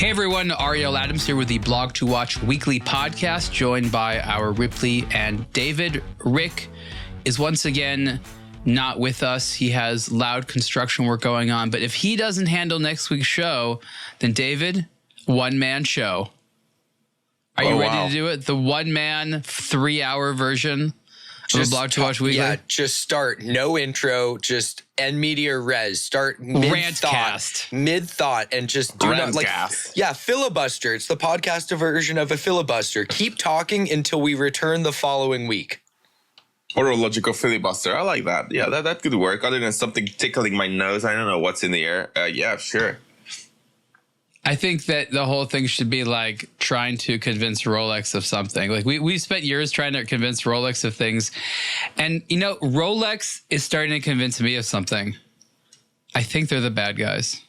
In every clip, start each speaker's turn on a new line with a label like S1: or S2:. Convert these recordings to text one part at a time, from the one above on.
S1: Hey everyone, Ariel Adams here with the aBlogtoWatch weekly podcast, joined by our Ripley and David. Rick is once again not with us. He has loud construction work going on, but if he doesn't handle next week's show, then David, one-man show. Are you ready to do it? The one-man, 3-hour version of aBlogtoWatch weekly?
S2: Yeah, just start. No intro, just en media res. Start mid-thought, and just do not like. Yeah, filibuster. It's the podcast version of a filibuster. Keep talking until we return the following week.
S3: Or a logical filibuster. I like that. Yeah, that could work. Other than something tickling my nose, I don't know what's in the air. Yeah, sure.
S1: I think that the whole thing should be like trying to convince Rolex of something. Like we spent years trying to convince Rolex of things. And, you know, Rolex is starting to convince me of something. I think they're the bad guys.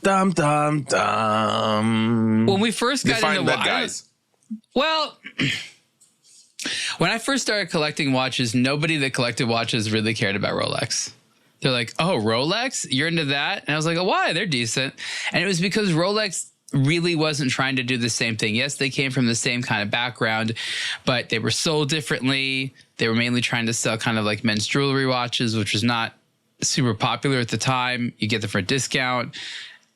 S3: Dum, dum, dum.
S1: When we first got into
S3: bad guys.
S1: Well, when I first started collecting watches, nobody that collected watches really cared about Rolex. They're like, oh, Rolex? You're into that? And I was like, oh, why? They're decent. And it was because Rolex really wasn't trying to do the same thing. Yes, they came from the same kind of background, but they were sold differently. They were mainly trying to sell kind of like men's jewelry watches, which was not super popular at the time. You get them for a discount.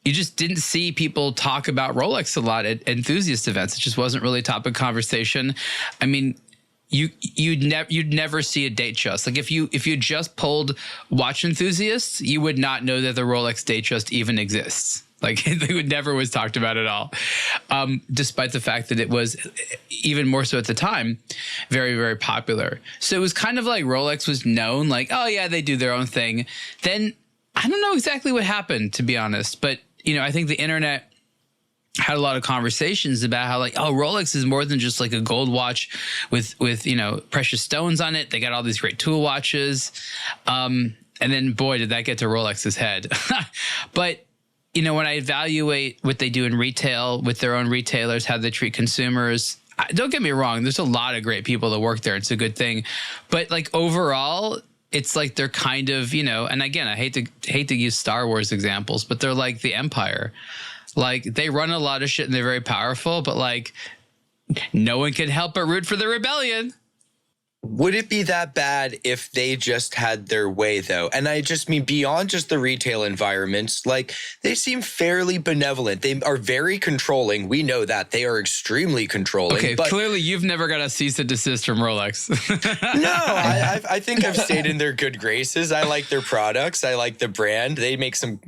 S1: You just didn't see people talk about Rolex a lot at enthusiast events. It just wasn't really a topic of conversation. I mean, you'd never see a Datejust. Like if you just polled watch enthusiasts, you would not know that the Rolex Datejust even exists. Like it never was talked about at all, despite the fact that it was, even more so at the time, very, very popular. So it was kind of like Rolex was known, like, oh yeah, they do their own thing. Then I don't know exactly what happened, to be honest, but you know, I think the internet had a lot of conversations about how like, oh, Rolex is more than just like a gold watch with you know, precious stones on it. They got all these great tool watches. And then boy, did that get to Rolex's head. But, you know, when I evaluate what they do in retail with their own retailers, how they treat consumers, don't get me wrong, there's a lot of great people that work there. It's a good thing. But like overall, it's like they're kind of, you know, and again, I hate to use Star Wars examples, but they're like the Empire. Like they run a lot of shit and they're very powerful, but like no one can help but root for the rebellion.
S2: Would it be that bad if they just had their way, though? And I just mean beyond just the retail environments, like they seem fairly benevolent. They are very controlling. We know that. They are extremely controlling.
S1: Okay,
S2: but
S1: clearly you've never got a cease and desist from Rolex.
S2: No, I think I've stayed in their good graces. I like their products. I like the brand. They make some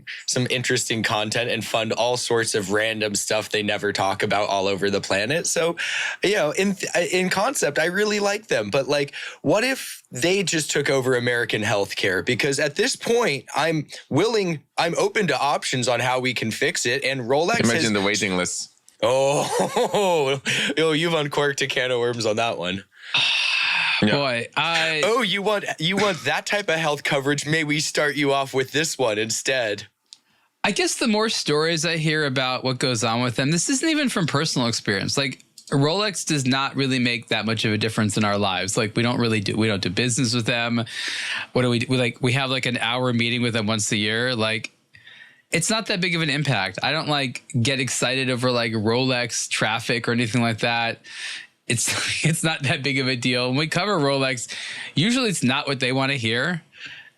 S2: interesting content and fund all sorts of random stuff they never talk about all over the planet. So, you know, in concept, I really like them. But like, what if they just took over American healthcare? Because at this point, I'm open to options on how we can fix it. And Rolex
S3: Imagine the waiting list.
S2: Oh, you've uncorked a can of worms on that one.
S1: Yeah. Boy,
S2: you want that type of health coverage? May we start you off with this one instead?
S1: I guess the more stories I hear about what goes on with them, this isn't even from personal experience. Like Rolex does not really make that much of a difference in our lives. Like we don't do business with them. What do we do? We have like an hour meeting with them once a year. Like it's not that big of an impact. I don't like get excited over like Rolex traffic or anything like that. It's not that big of a deal. When we cover Rolex, usually it's not what they want to hear.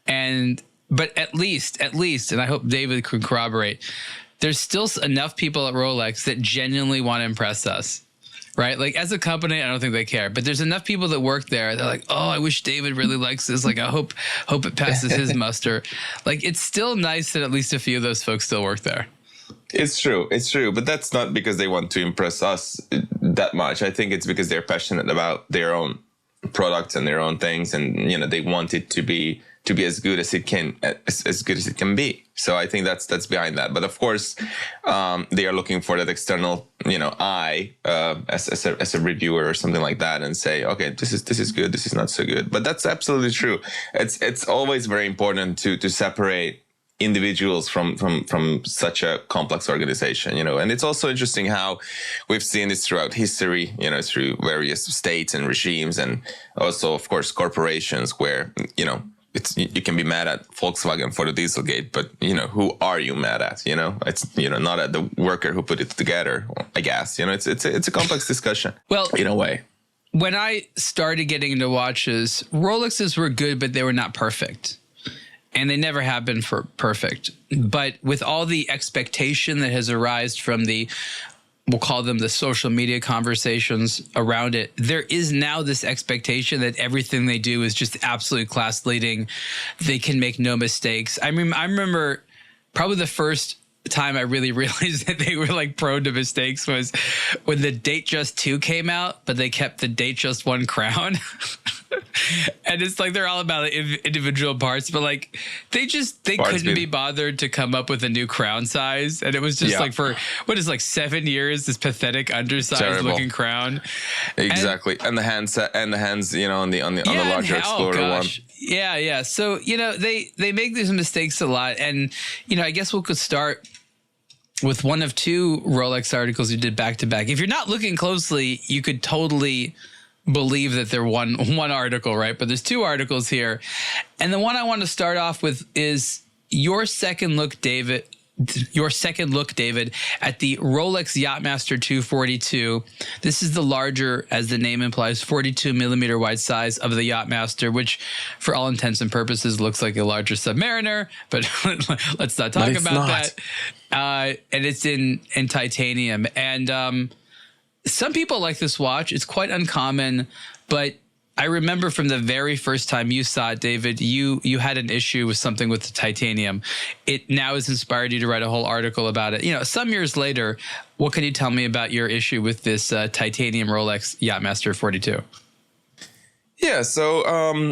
S1: But at least, and I hope David can corroborate, there's still enough people at Rolex that genuinely want to impress us. Right? Like as a company, I don't think they care, but there's enough people that work there. They're like, oh, I wish David really likes this. Like, I hope it passes his muster. Like, it's still nice that at least a few of those folks still work there.
S3: It's true. But that's not because they want to impress us that much. I think it's because they're passionate about their own products and their own things. And, you know, they want it to be as good as it can be. So I think that's behind that. But of course, they are looking for that external, you know, eye as a reviewer or something like that, and say, okay, this is good, this is not so good. But that's absolutely true. It's always very important to separate individuals from such a complex organization, you know. And it's also interesting how we've seen this throughout history, you know, through various states and regimes, and also, of course, corporations where, you know, you can be mad at Volkswagen for the Dieselgate, but who are you mad at? It's not at the worker who put it together. I guess it's a complex discussion.
S1: Well,
S3: in a way,
S1: when I started getting into watches, Rolexes were good, but they were not perfect, and they never have been perfect. But with all the expectation that has arisen from we'll call them the social media conversations around it, there is now this expectation that everything they do is just absolutely class leading. They can make no mistakes. I remember probably the first time I really realized that they were like prone to mistakes was when the Datejust 2 came out, but they kept the Datejust 1 crown. And it's like they're all about individual parts, but like they couldn't be bothered to come up with a new crown size, and it was just like for 7 years this pathetic undersized looking crown.
S3: Exactly, and the hands on the larger Explorer one.
S1: Yeah. So they make these mistakes a lot, and I guess we could start with one of two Rolex articles you did back to back. If you're not looking closely, you could totally believe that they're one article, right? But there's two articles here. And the one I want to start off with is your second look, David, at the Rolex Yacht Master 242. This is the larger, as the name implies, 42 millimeter wide size of the Yacht Master, which for all intents and purposes looks like a larger Submariner, but let's not talk about that. And it's in titanium. And some people like this watch. It's quite uncommon, but I remember from the very first time you saw it, David, you had an issue with something with the titanium. It now has inspired you to write a whole article about it. Some years later, what can you tell me about your issue with this titanium Rolex Yacht Master 42?
S3: Yeah, so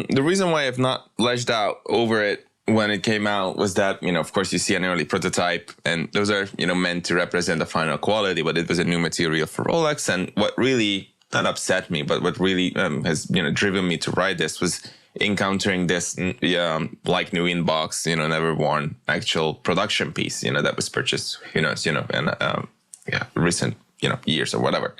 S3: the reason why I've not lashed out over it when it came out was that, of course, you see an early prototype, and those are, meant to represent the final quality, but it was a new material for Rolex. And what really not upset me, but what really has, driven me to write this was encountering this like new inbox, never worn actual production piece, that was purchased, in recent years or whatever.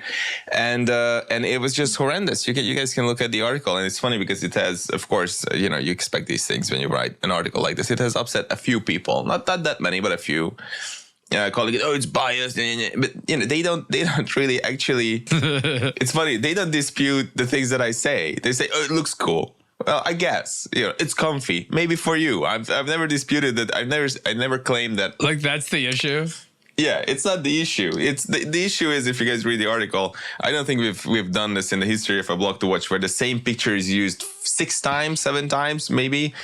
S3: And it was just horrendous. You guys can look at the article, and it's funny because it has, of course, you expect these things when you write an article like this. It has upset a few people, not that many, but a few. Calling it, it's biased, but they don't really actually. It's funny, they don't dispute the things that I say. They say, it looks cool. Well, I guess it's comfy. Maybe for you, I've never disputed that. I never claimed that.
S1: Like that's the issue.
S3: Yeah, it's not the issue. It's the issue is, if you guys read the article, I don't think we've done this in the history of aBlogtoWatch, where the same picture is used 6 times, 7 times, maybe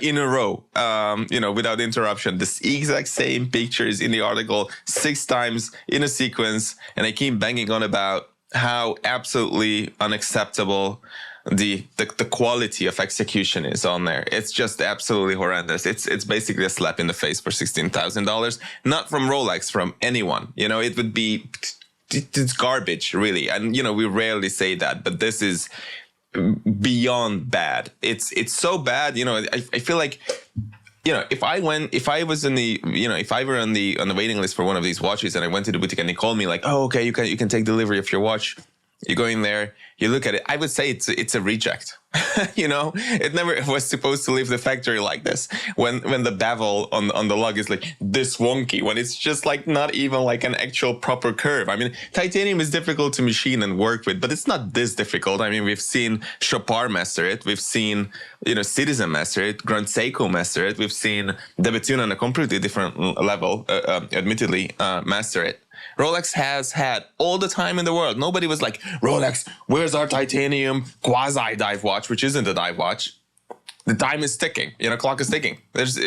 S3: in a row, without interruption. The exact same picture is in the article 6 times in a sequence, and I keep banging on about how absolutely unacceptable the quality of execution is on there. It's just absolutely horrendous. It's basically a slap in the face for $16,000, not from Rolex, from anyone. It would be, it's garbage, really. And we rarely say that, but this is beyond bad. It's so bad. I feel like, if I were on the waiting list for one of these watches, and I went to the boutique and they called me like, oh, okay, you can take delivery of your watch. You go in there, you look at it. I would say it's a reject. It never was supposed to leave the factory like this. When the bevel on the lug is like this wonky, when it's just like not even like an actual proper curve. I mean, titanium is difficult to machine and work with, but it's not this difficult. I mean, we've seen Chopard master it. We've seen Citizen master it. Grand Seiko master it. We've seen De Bethune on a completely different level, admittedly, master it. Rolex has had all the time in the world. Nobody was like, Rolex, where's our titanium quasi-dive watch, which isn't a dive watch. The time is ticking, clock is ticking. There's,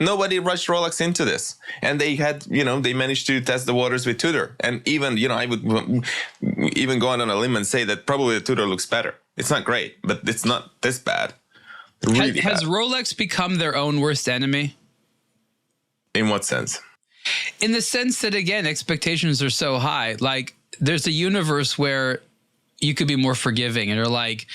S3: nobody rushed Rolex into this. And they had, they managed to test the waters with Tudor. And even, I would even go on a limb and say that probably the Tudor looks better. It's not great, but it's not this bad. Really
S1: has
S3: bad.
S1: Rolex become their own worst enemy?
S3: In what sense?
S1: In the sense that, again, expectations are so high. Like, there's a universe where you could be more forgiving, and you're like,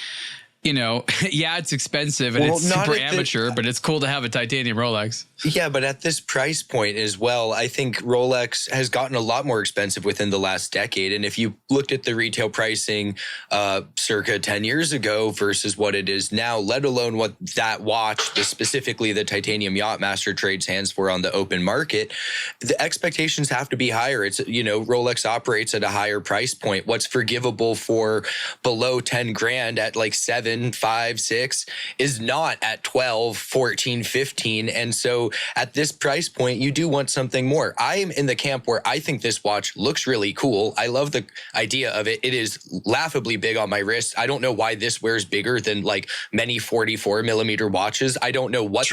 S1: you know, yeah, it's expensive and it's super amateur, but it's cool to have a titanium Rolex.
S2: Yeah, but at this price point as well, I think Rolex has gotten a lot more expensive within the last decade. And if you looked at the retail pricing circa 10 years ago versus what it is now, let alone what that watch, specifically the Titanium Yacht Master, trades hands for on the open market, the expectations have to be higher. It's, you know, Rolex operates at a higher price point. What's forgivable for below 10 grand at like 7, 5, 6 is not at 12, 14, 15. And so at this price point, you do want something more. I am in the camp where I think this watch looks really cool. I love the idea of it. It is laughably big on my wrist. I don't know why this wears bigger than like many 44 millimeter watches. I don't know what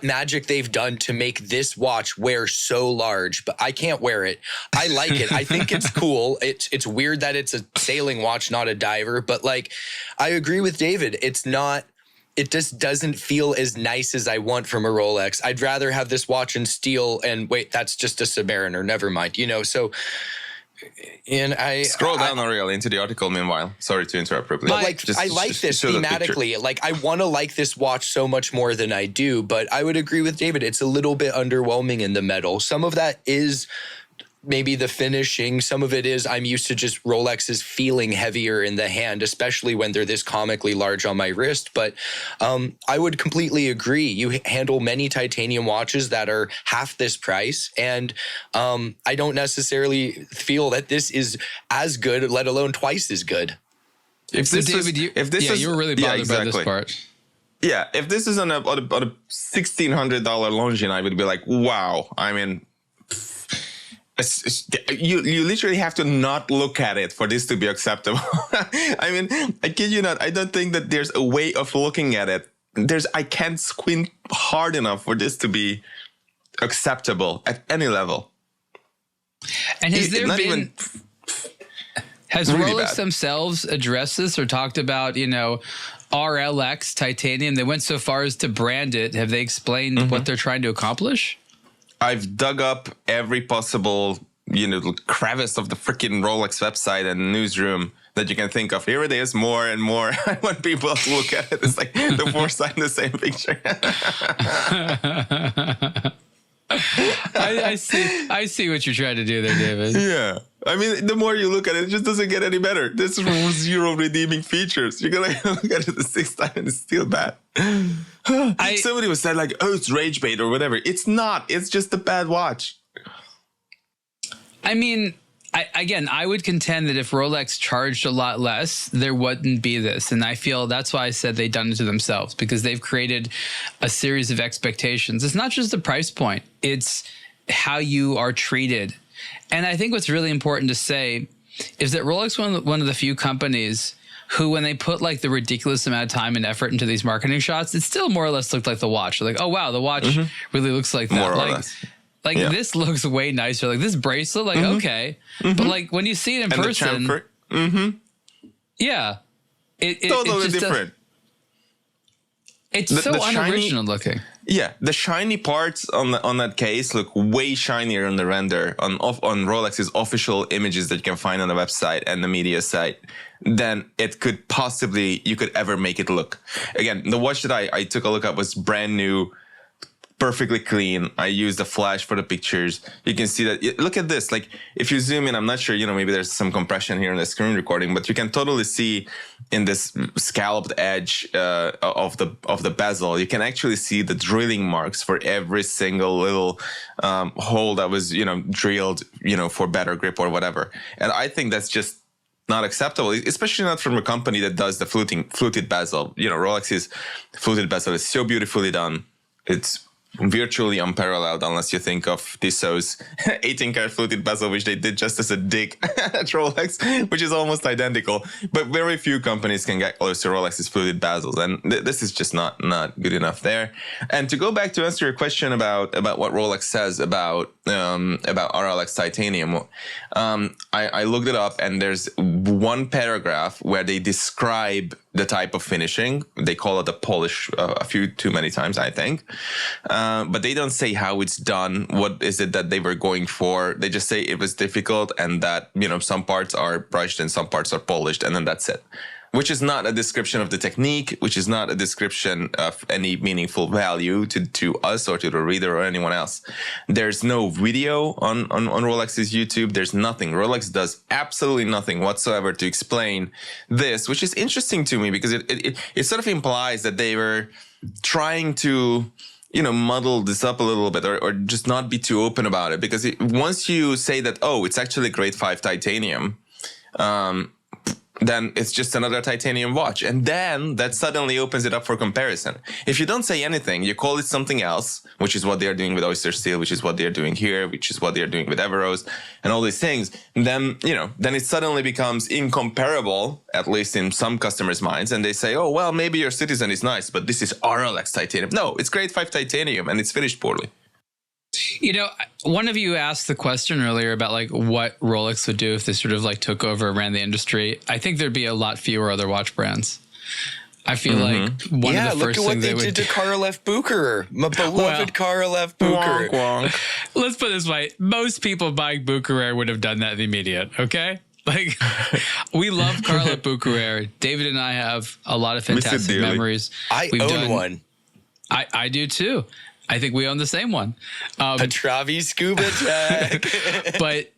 S2: magic they've done to make this watch wear so large, but I can't wear it. I like it. I think it's cool. It's weird that it's a sailing watch, not a diver, but like, I agree with David. It just doesn't feel as nice as I want from a Rolex. I'd rather have this watch in steel and wait, that's just a Submariner. Never mind, you know, so. And I
S3: scroll down, Ariel, into the article. Meanwhile, sorry to interrupt, Ripley.
S2: But like, I like this thematically. Like, I want to like this watch so much more than I do. But I would agree with David. It's a little bit underwhelming in the metal. Some of that is maybe the finishing. Some of it is I'm used to just Rolexes feeling heavier in the hand, especially when they're this comically large on my wrist. But I would completely agree. You handle many titanium watches that are half this price. And I don't necessarily feel that this is as good, let alone twice as good.
S1: You were really bothered by this part.
S3: Yeah, if this is on a $1,600 Longines, I would be like, wow. I mean, you literally have to not look at it for this to be acceptable. I mean, I kid you not. I don't think that there's a way of looking at it. I can't squint hard enough for this to be acceptable at any level.
S1: And has Rolex themselves addressed this or talked about, you know, RLX Titanium? They went so far as to brand it. Have they explained what they're trying to accomplish?
S3: I've dug up every possible, you know, crevice of the freaking Rolex website and newsroom that you can think of. Here it is, more and more. I want people to look at it. It's like the four side in the same picture.
S1: I see what you're trying to do there, David.
S3: Yeah. I mean, the more you look at it, it just doesn't get any better. There's 0 redeeming features. You're going to look at it the 6th time and it's still bad. Somebody was saying like, oh, it's rage bait or whatever. It's not. It's just a bad watch.
S1: I mean, I would contend that if Rolex charged a lot less, there wouldn't be this. And I feel that's why I said they've done it to themselves, because they've created a series of expectations. It's not just the price point. It's how you are treated. And I think what's really important to say is that Rolex one of the few companies who, when they put like the ridiculous amount of time and effort into these marketing shots, it still more or less looked like the watch. Like, oh, wow, the watch really looks like that.
S3: More or less.
S1: Like this looks way nicer. Like this bracelet, like, okay. But like when you see it in person, yeah. It's
S3: totally different.
S1: It's so unoriginal looking.
S3: Yeah, the shiny parts on that case look way shinier on the render on Rolex's official images that you can find on the website and the media site than you could ever make it look. Again, the watch that I took a look at was brand new, perfectly clean. I used the flash for the pictures. You can see that. Look at this. Like if you zoom in, I'm not sure, you know, maybe there's some compression here in the screen recording, but you can totally see in this scalloped edge of the bezel, you can actually see the drilling marks for every single little hole that was, you know, drilled, you know, for better grip or whatever. And I think that's just not acceptable, especially not from a company that does the fluted bezel. You know, Rolex's fluted bezel is so beautifully done. It's virtually unparalleled unless you think of Tissot's 18-karat fluted bezel, which they did just as a dig at Rolex, which is almost identical. But very few companies can get close to Rolex's fluted bezels, and this is just not good enough there. And to go back to answer your question about what Rolex says about RLX Titanium, I looked it up, and there's one paragraph where they describe the type of finishing. They call it a polish a few too many times, I think. But they don't say how it's done. What is it that they were going for? They just say it was difficult and that, you know, some parts are brushed and some parts are polished, and then that's it. which is not a description of the technique, which is not a description of any meaningful value to us or to the reader or anyone else. There's no video on Rolex's YouTube. There's nothing. Rolex does absolutely nothing whatsoever to explain this, which is interesting to me because it sort of implies that they were trying to, muddle this up a little bit or just not be too open about it. Because once you say that, oh, it's actually grade 5 titanium, then it's just another titanium watch. And then that suddenly opens it up for comparison. If you don't say anything, you call it something else, which is what they're doing with Oyster Steel, which is what they're doing here, which is what they're doing with Everose and all these things. Then, then it suddenly becomes incomparable, at least in some customers' minds. And they say, oh, well, maybe your Citizen is nice, but this is RLX titanium. No, it's grade 5 titanium and it's finished poorly.
S1: One of you asked the question earlier about like what Rolex would do if they sort of like took over and ran the industry. I think there'd be a lot fewer other watch brands. I feel like one of the first things they would do.
S2: Look at what they did to Karl F. Bucherer, my beloved Karl F. Bucherer.
S3: Wonk, wonk.
S1: Let's put it this way. Most people buying Bucherer would have done that in the immediate, okay? Like, we love Karl F. Bucherer. David and I have a lot of fantastic memories.
S2: I own one.
S1: I do too. I think we own the same one.
S2: Petravi Scuba Tech.
S1: But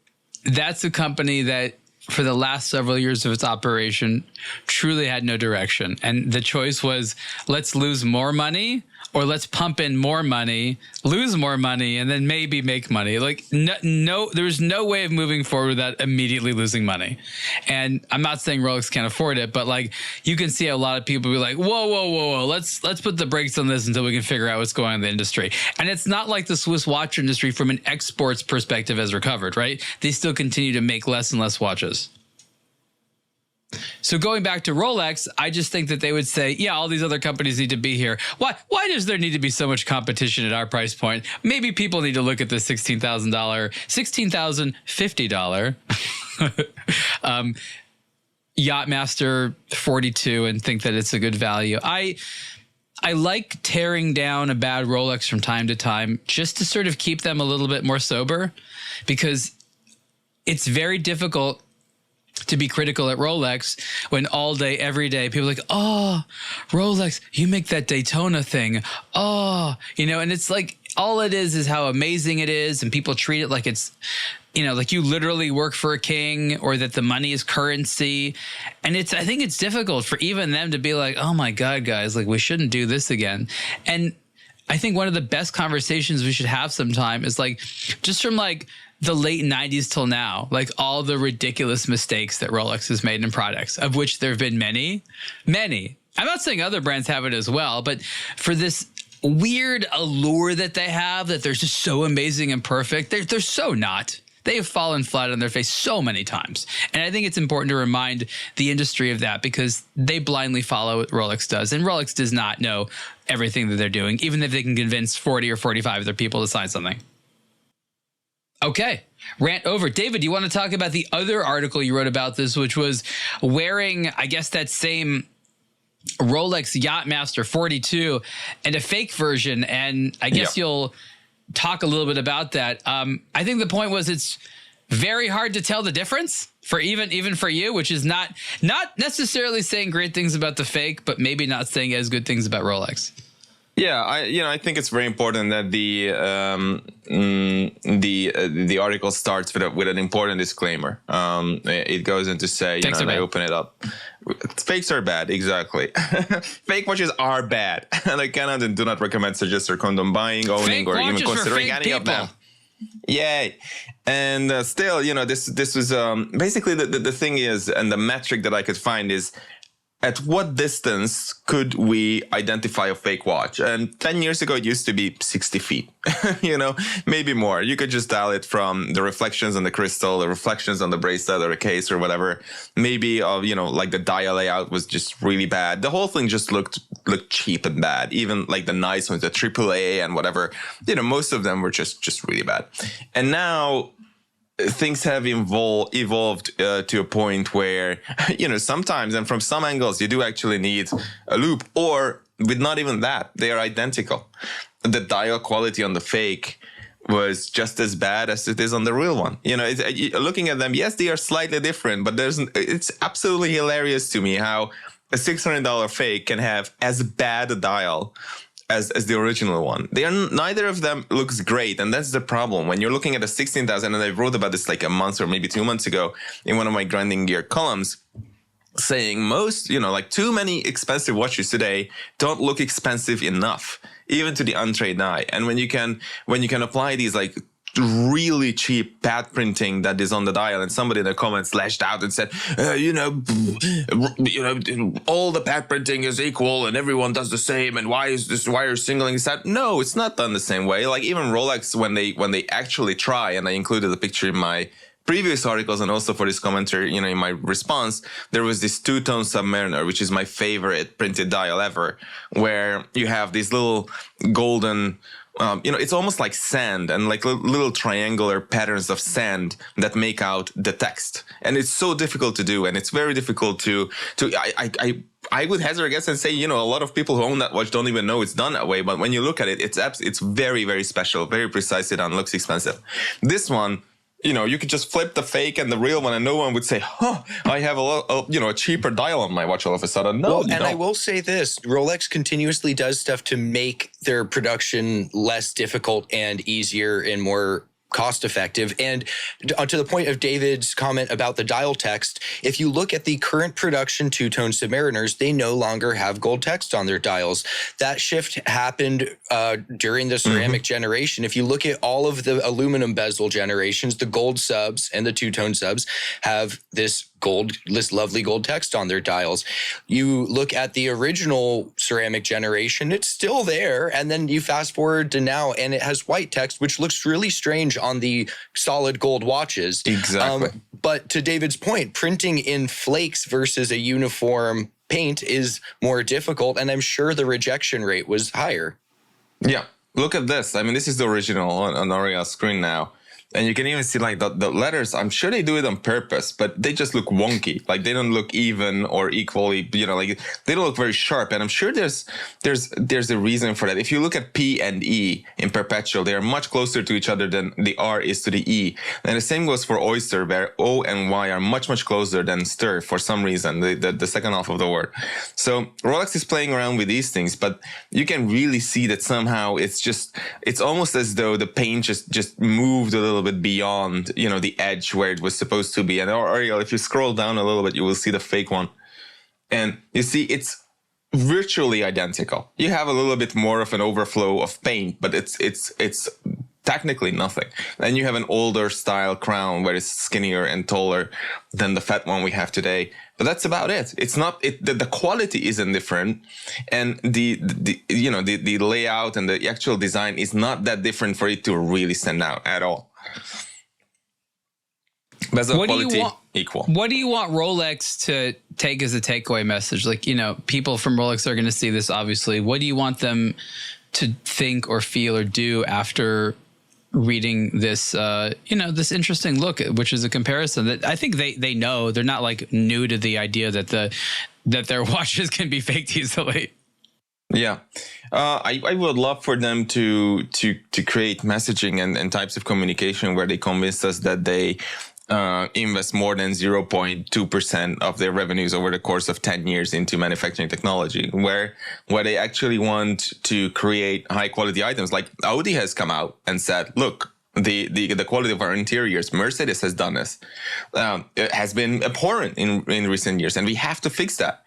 S1: that's a company that for the last several years of its operation truly had no direction. And the choice was, let's lose more money or let's pump in more money, lose more money, and then maybe make money. Like, no, there's no way of moving forward without immediately losing money. And I'm not saying Rolex can't afford it, but like, you can see a lot of people be like, whoa, let's put the brakes on this until we can figure out what's going on in the industry. And it's not like the Swiss watch industry from an exports perspective has recovered, right? They still continue to make less and less watches. So going back to Rolex, I just think that they would say, yeah, all these other companies need to be here. Why does there need to be so much competition at our price point? Maybe people need to look at the $16,050 Yacht Master 42 and think that it's a good value. I like tearing down a bad Rolex from time to time just to sort of keep them a little bit more sober, because it's very difficult to be critical at Rolex when all day, every day, people are like, oh, Rolex, you make that Daytona thing. Oh, and it's like, all it is how amazing it is. And people treat it like it's, like you literally work for a king or that the money is currency. And I think it's difficult for even them to be like, oh my God, guys, like we shouldn't do this again. And I think one of the best conversations we should have sometime is like, just from like the late 90s till now, like all the ridiculous mistakes that Rolex has made in products, of which there have been many. I'm not saying other brands have it as well, but for this weird allure that they have, that they're just so amazing and perfect, they're so not. They have fallen flat on their face so many times. And I think it's important to remind the industry of that, because they blindly follow what Rolex does. And Rolex does not know everything that they're doing, even if they can convince 40 or 45 other people to sign something. Okay, rant over. David, do you want to talk about the other article you wrote about this, which was wearing, I guess, that same Rolex Yacht Master 42 and a fake version? And I guess you'll talk a little bit about that. I think the point was it's very hard to tell the difference for even for you, which is not necessarily saying great things about the fake, but maybe not saying as good things about Rolex.
S3: Yeah, I think it's very important that the article starts with an important disclaimer. It goes into say, and I open it up. Fakes are bad, exactly. Fake watches are bad, and I cannot and do not recommend, suggest, or condone buying, owning,
S1: fake
S3: or even considering any of them. Yay. And still, this was basically the thing is, and the metric that I could find is, at what distance could we identify a fake watch? And 10 years ago, it used to be 60 feet, maybe more. You could just dial it from the reflections on the crystal, the reflections on the bracelet or a case or whatever. Maybe, like the dial layout was just really bad. The whole thing just looked cheap and bad. Even like the nice ones, the AAA and whatever, most of them were just really bad. And now things have evolved to a point where, sometimes and from some angles, you do actually need a loop, or with not even that, they are identical. The dial quality on the fake was just as bad as it is on the real one. You know, looking at them, yes, they are slightly different, but it's absolutely hilarious to me how a $600 fake can have as bad a dial as the original one. Neither of them looks great, and that's the problem. When you're looking at a 16,000, and I wrote about this like a month or maybe 2 months ago in one of my grinding gear columns, saying most, like too many expensive watches today don't look expensive enough, even to the untrained eye. And when you can apply these like really cheap pad printing that is on the dial, and somebody in the comments lashed out and said, all the pad printing is equal and everyone does the same, and why are you singling this out? No, it's not done the same way. Like even Rolex, when they actually try, and I included a picture in my previous articles and also for this commentary, in my response, there was this two-tone Submariner, which is my favorite printed dial ever, where you have these little golden, it's almost like sand and like little triangular patterns of sand that make out the text. And it's so difficult to do. And it's very difficult to I would hazard a guess and say, a lot of people who own that watch don't even know it's done that way. But when you look at it, it's very, very special, very precisely done, looks expensive. This one, you could just flip the fake and the real one, and no one would say, I have a cheaper dial on my watch all of a sudden. No,
S2: and I will say this, Rolex continuously does stuff to make their production less difficult and easier and more cost effective. And to the point of David's comment about the dial text, if you look at the current production two-tone Submariners, they no longer have gold text on their dials. That shift happened during the ceramic generation. If you look at all of the aluminum bezel generations, the gold subs and the two-tone subs have this lovely gold text on their dials. You look at the original ceramic generation, it's still there. And then you fast forward to now and it has white text, which looks really strange on the solid gold watches.
S3: Exactly.
S2: But to David's point, printing in flakes versus a uniform paint is more difficult. And I'm sure the rejection rate was higher.
S3: Yeah. Look at this. I mean, this is the original on Ariel's screen now. And you can even see like the letters. I'm sure they do it on purpose, but they just look wonky. Like they don't look even or equally, like they don't look very sharp. And I'm sure there's a reason for that. If you look at P and E in perpetual, they are much closer to each other than the R is to the E. And the same goes for oyster, where O and Y are much, much closer than stir for some reason, the second half of the word. So Rolex is playing around with these things, but you can really see that somehow it's almost as though the paint just moved a little bit beyond, the edge where it was supposed to be. And Ariel, if you scroll down a little bit, you will see the fake one. And you see it's virtually identical. You have a little bit more of an overflow of paint, but it's technically nothing. And you have an older style crown where it's skinnier and taller than the fat one we have today. But that's about it. It's not the quality isn't different, and the layout and the actual design is not that different for it to really stand out at all. Bezel quality equal.
S1: What do you want Rolex to take as a takeaway message? Like, people from Rolex are going to see this, obviously. What do you want them to think or feel or do after reading this, this interesting look, which is a comparison that I think they know. They're not like new to the idea that their watches can be faked easily.
S3: Yeah. I would love for them to create messaging and types of communication where they convince us that they invest more than 0.2% of their revenues over the course of 10 years into manufacturing technology, where they actually want to create high quality items. Like Audi has come out and said, look, the quality of our interiors, Mercedes has done this, it has been abhorrent in recent years, and we have to fix that.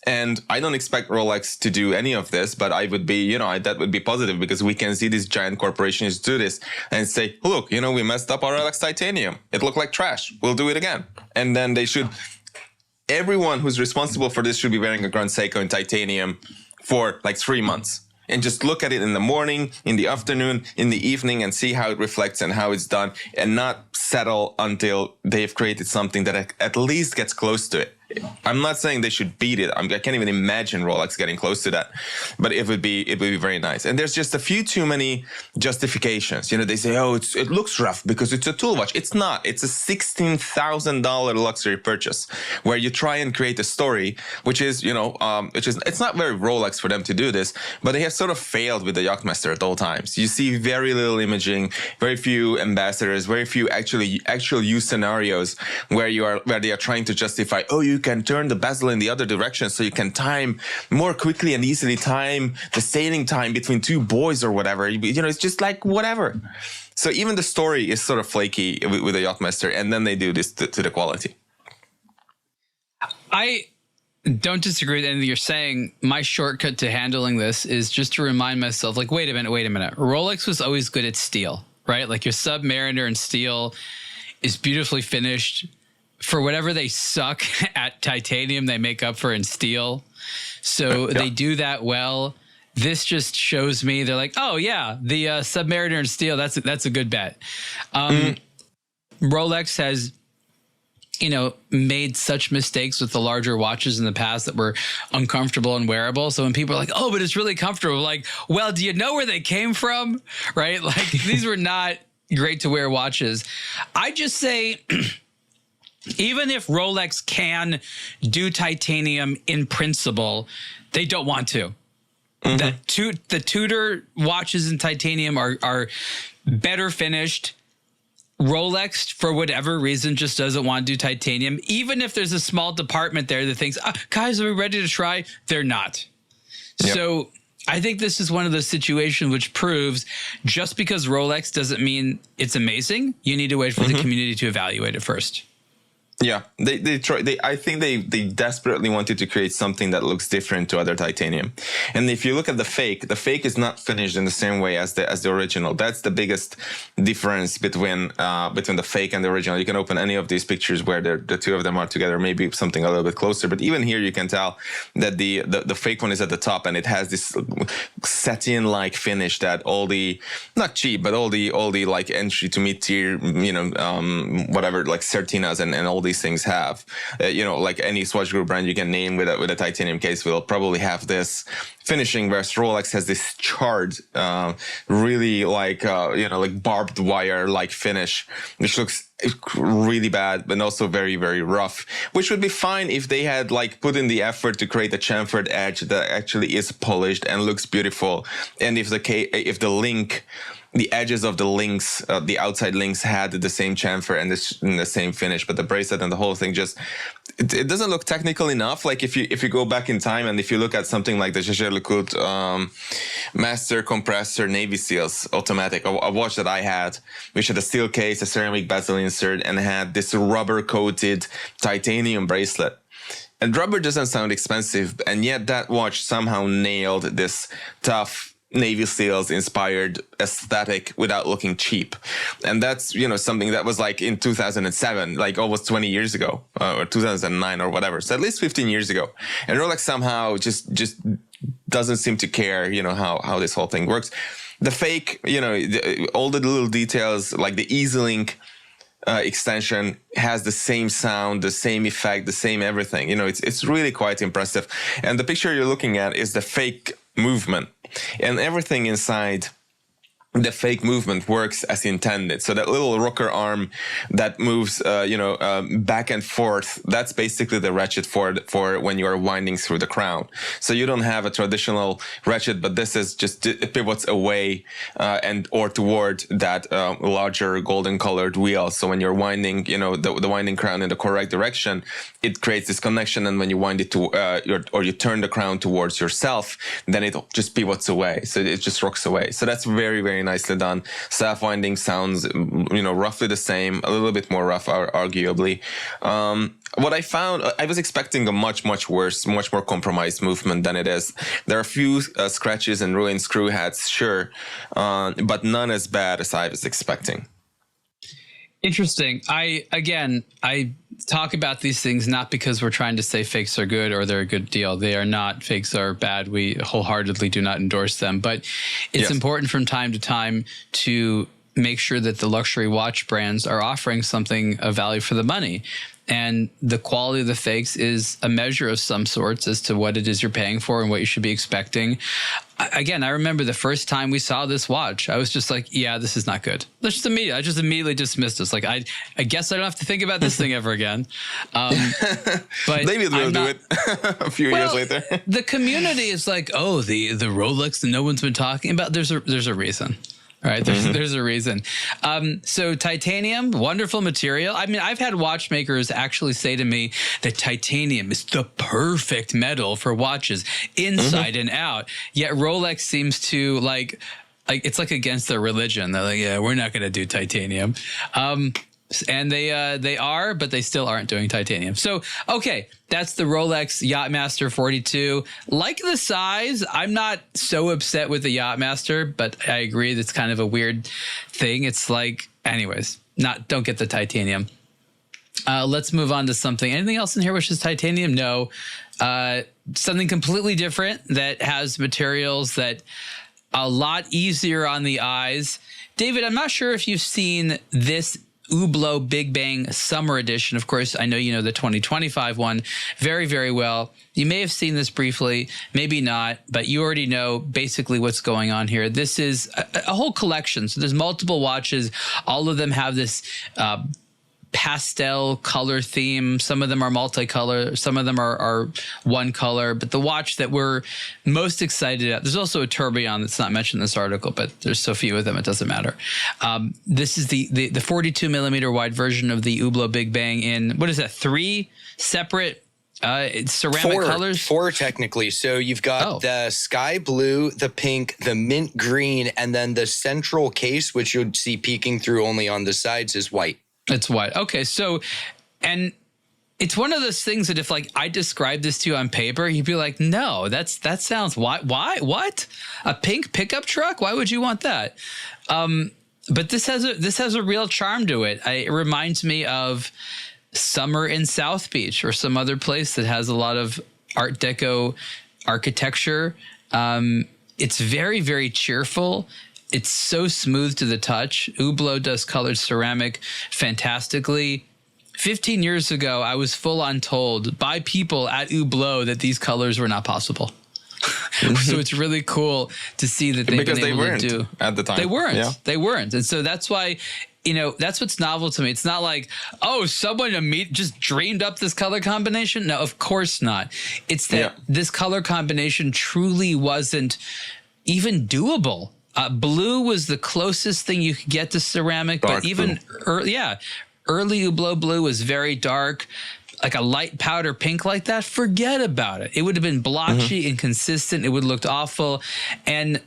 S3: And I don't expect Rolex to do any of this, but I would be, that would be positive, because we can see these giant corporations do this and say, look, we messed up our RLX Titanium. It looked like trash. We'll do it again. And then everyone who's responsible for this should be wearing a Grand Seiko in titanium for like 3 months. And just look at it in the morning, in the afternoon, in the evening, and see how it reflects and how it's done, and not settle until they've created something that at least gets close to it. I'm not saying they should beat it. I can't even imagine Rolex getting close to that, but it would be very nice. And there's just a few too many justifications. You know, they say, oh, it looks rough because it's a tool watch. It's not. It's a $16,000 luxury purchase where you try and create a story, which is, you know, it's not very Rolex for them to do this, but they have sort of failed with the Yacht Master at all times. You see very little imaging, very few ambassadors, very few actual use scenarios where they are trying to justify, oh, you can turn the bezel in the other direction so you can time more quickly and easily time the sailing time between two buoys or whatever. You know, it's just like whatever. So even the story is sort of flaky with the Yacht Master, and then they do this to the quality.
S1: I don't disagree with anything you're saying. My shortcut to handling this is just to remind myself, like, wait a minute. Rolex was always good at steel, right? Like your Submariner in steel is beautifully finished. For whatever they suck at titanium, they make up for in steel. So they do that well. This just shows me they're like, oh yeah, the Submariner in steel, that's a good bet. Rolex has, you know, made such mistakes with the larger watches in the past that were uncomfortable and wearable. So when people are like, oh, but it's really comfortable, like, well, do you know where they came from? Right? Like these were not great to wear watches. I just say, even if Rolex can do titanium in principle, they don't want to. The Tudor watches in titanium are better finished. Rolex, for whatever reason, just doesn't want to do titanium. Even if there's a small department there that thinks, guys, are we ready to try? They're not. Yep. So I think this is one of those situations which proves just because Rolex doesn't mean it's amazing. You need to wait for the community to evaluate it first.
S3: Yeah, I think they desperately wanted to create something that looks different to other titanium. And if you look at the fake is not finished in the same way as the original. That's the biggest difference between the fake and the original. You can open any of these pictures where the two of them are together, maybe something a little bit closer. But even here, you can tell that the fake one is at the top, and it has this satin-like finish that all the, not cheap, but all the like entry to mid-tier, you know, whatever, like Certinas and all these things have. You know, like any Swatch Group brand you can name with a titanium case will probably have this finishing, whereas Rolex has this charred, really like, you know, like barbed wire like finish, which looks really bad, but also very, very rough, which would be fine if they had like put in the effort to create a chamfered edge that actually is polished and looks beautiful. And if the edges of the links, the outside links had the same chamfer and the same finish, but the bracelet and the whole thing just, it doesn't look technical enough. Like if you go back in time and if you look at something like the Jaeger-LeCoultre Master Compressor Navy Seals automatic, a watch that I had, which had a steel case, a ceramic bezel insert, and had this rubber coated titanium bracelet. And rubber doesn't sound expensive, and yet that watch somehow nailed this tough Navy Seals inspired aesthetic without looking cheap. And that's, you know, something that was like in 2007, like almost 20 years ago, or 2009 or whatever. So at least 15 years ago. And Rolex somehow just doesn't seem to care, you know, how this whole thing works. The fake, you know, all the little details, like the EasyLink extension has the same sound, the same effect, the same everything. You know, it's really quite impressive. And the picture you're looking at is the fake movement, and everything inside the fake movement works as intended. So that little rocker arm that moves, back and forth, that's basically the ratchet for when you are winding through the crown. So you don't have a traditional ratchet, but this is just, it pivots away or toward that larger golden colored wheel. So when you're winding, the winding crown in the correct direction, it creates this connection. And when you wind it or you turn the crown towards yourself, then it just pivots away. So it just rocks away. So that's very, very nicely done. Staff winding sounds, roughly the same, a little bit more rough, arguably. What I found, I was expecting a much, much worse, much more compromised movement than it is. There are a few scratches and ruined screw heads, sure, but none as bad as I was expecting.
S1: Interesting. I talk about these things not because we're trying to say fakes are good or they're a good deal. They are not. Fakes are bad. We wholeheartedly do not endorse them. But it's important from time to time to make sure that the luxury watch brands are offering something of value for the money. and the quality of the fakes is a measure of some sorts as to what it is you're paying for and what you should be expecting. Again, I remember the first time we saw this watch, I was just like, yeah, this is not good. I just immediately dismissed this. Like, I guess I don't have to think about this thing ever again. But
S3: maybe we'll do it a few years later.
S1: The community is like, oh, the Rolex that no one's been talking about. There's a reason. All right, there's a reason. So titanium, wonderful material. I mean, I've had watchmakers actually say to me that titanium is the perfect metal for watches inside and out. Yet Rolex seems to like it's like against their religion. They're like, yeah, we're not going to do titanium. And they are, but they still aren't doing titanium. So, okay, that's the Rolex Yacht Master 42. Like the size, I'm not so upset with the Yacht Master, but I agree that's kind of a weird thing. It's like, anyways, don't get the titanium. Let's move on to something. Anything else in here which is titanium? No. Something completely different that has materials that a lot easier on the eyes. David, I'm not sure if you've seen this Hublot Big Bang Summer Edition. Of course, I know you know the 2025 one very, very well. You may have seen this briefly, maybe not, but you already know basically what's going on here. This is a whole collection. So there's multiple watches. All of them have this pastel color theme. Some of them are multicolor. Some of them are one color. But the watch that we're most excited at, there's also a tourbillon that's not mentioned in this article, but there's so few of them, it doesn't matter. This is the 42 millimeter wide version of the Hublot Big Bang in, what is that, 3 separate ceramic colors?
S2: 4 technically. So you've got the sky blue, the pink, the mint green, and then the central case, which you'd see peeking through only on the sides, is white.
S1: It's white. Okay, so, and it's one of those things that if like I described this to you on paper, you'd be like, no, that sounds, why, what? A pink pickup truck? Why would you want that? But this has a real charm to it. It reminds me of summer in South Beach or some other place that has a lot of Art Deco architecture. It's very, very cheerful. It's so smooth to the touch. Hublot does colored ceramic fantastically. 15 years ago, I was full on told by people at Hublot that these colors were not possible. So it's really cool to see that they've been able to do.
S3: At the time.
S1: They weren't.
S3: Yeah.
S1: They weren't. And so that's why, that's what's novel to me. It's not like, oh, someone just dreamed up this color combination. No, of course not. It's that this color combination truly wasn't even doable. Blue was the closest thing you could get to ceramic,
S3: Dark
S1: but even early Hublot blue was very dark, like a light powder pink like that. Forget about it. It would have been blotchy, inconsistent. It would have looked awful. And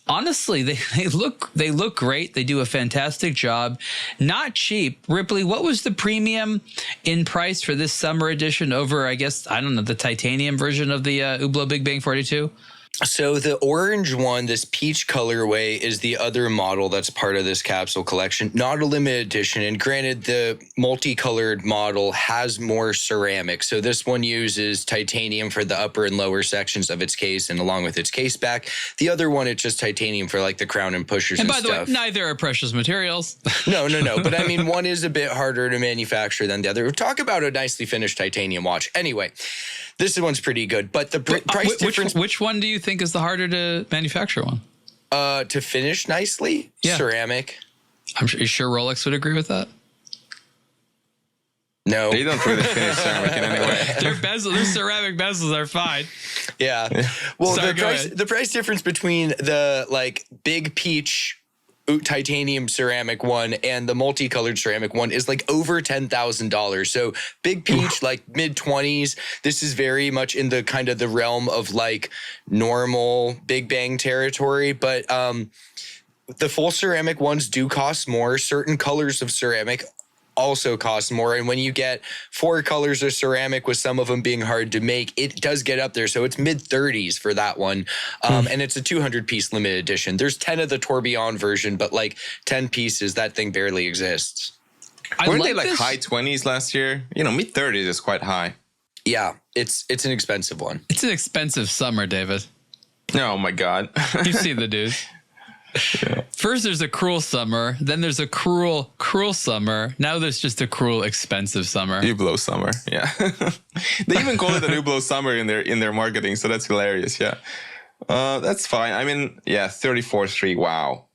S1: honestly, they look great. They do a fantastic job. Not cheap. Ripley, what was the premium in price for this summer edition over, I guess, I don't know, the titanium version of the Hublot Big Bang 42?
S2: So the orange one, this peach colorway, is the other model that's part of this capsule collection, not a limited edition. And granted, the multicolored model has more ceramic. So this one uses titanium for the upper and lower sections of its case and along with its case back. The other one, it's just titanium for like the crown and pushers and stuff. And
S1: by the way, neither are precious materials.
S2: No. But I mean, one is a bit harder to manufacture than the other. Talk about a nicely finished titanium watch. Anyway, this one's pretty good, but the price difference.
S1: Which one do you think is the harder to manufacture one?
S2: To finish nicely?
S1: Yeah.
S2: Ceramic.
S1: Are you sure Rolex would agree with that?
S2: No.
S3: They don't really finish ceramic in any way.
S1: Their ceramic bezels are fine.
S2: Yeah. Well,
S1: Sorry,
S2: the price difference between the like big peach titanium ceramic one and the multicolored ceramic one is like over $10,000. So big peach, like mid-20s. This is very much in the kind of the realm of like normal Big Bang territory. But the full ceramic ones do cost more. Certain colors of ceramic also cost more. And when you get 4 colors of ceramic with some of them being hard to make, it does get up there. So it's mid-30s for that one. And it's a 200-piece limited edition. There's 10 of the tourbillon version, but like 10 pieces, that thing barely exists.
S3: Weren't they like high 20s last year? Mid-30s is quite high.
S2: Yeah, it's an expensive one.
S1: It's an expensive summer, David.
S3: Oh, my God.
S1: You see the dude. First, there's a cruel summer. Then there's a cruel, cruel summer. Now there's just a cruel, expensive summer.
S3: Hublot summer, yeah. They even call it a Hublot summer in their marketing, so that's hilarious. Yeah, that's fine. I mean, yeah, 34.3. Wow,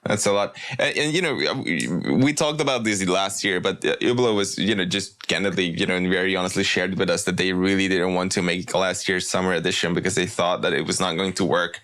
S3: that's a lot. And you know, we talked about this last year, but Hublot was, you know, just candidly, you know, and very honestly shared with us that they really didn't want to make last year's summer edition because they thought that it was not going to work.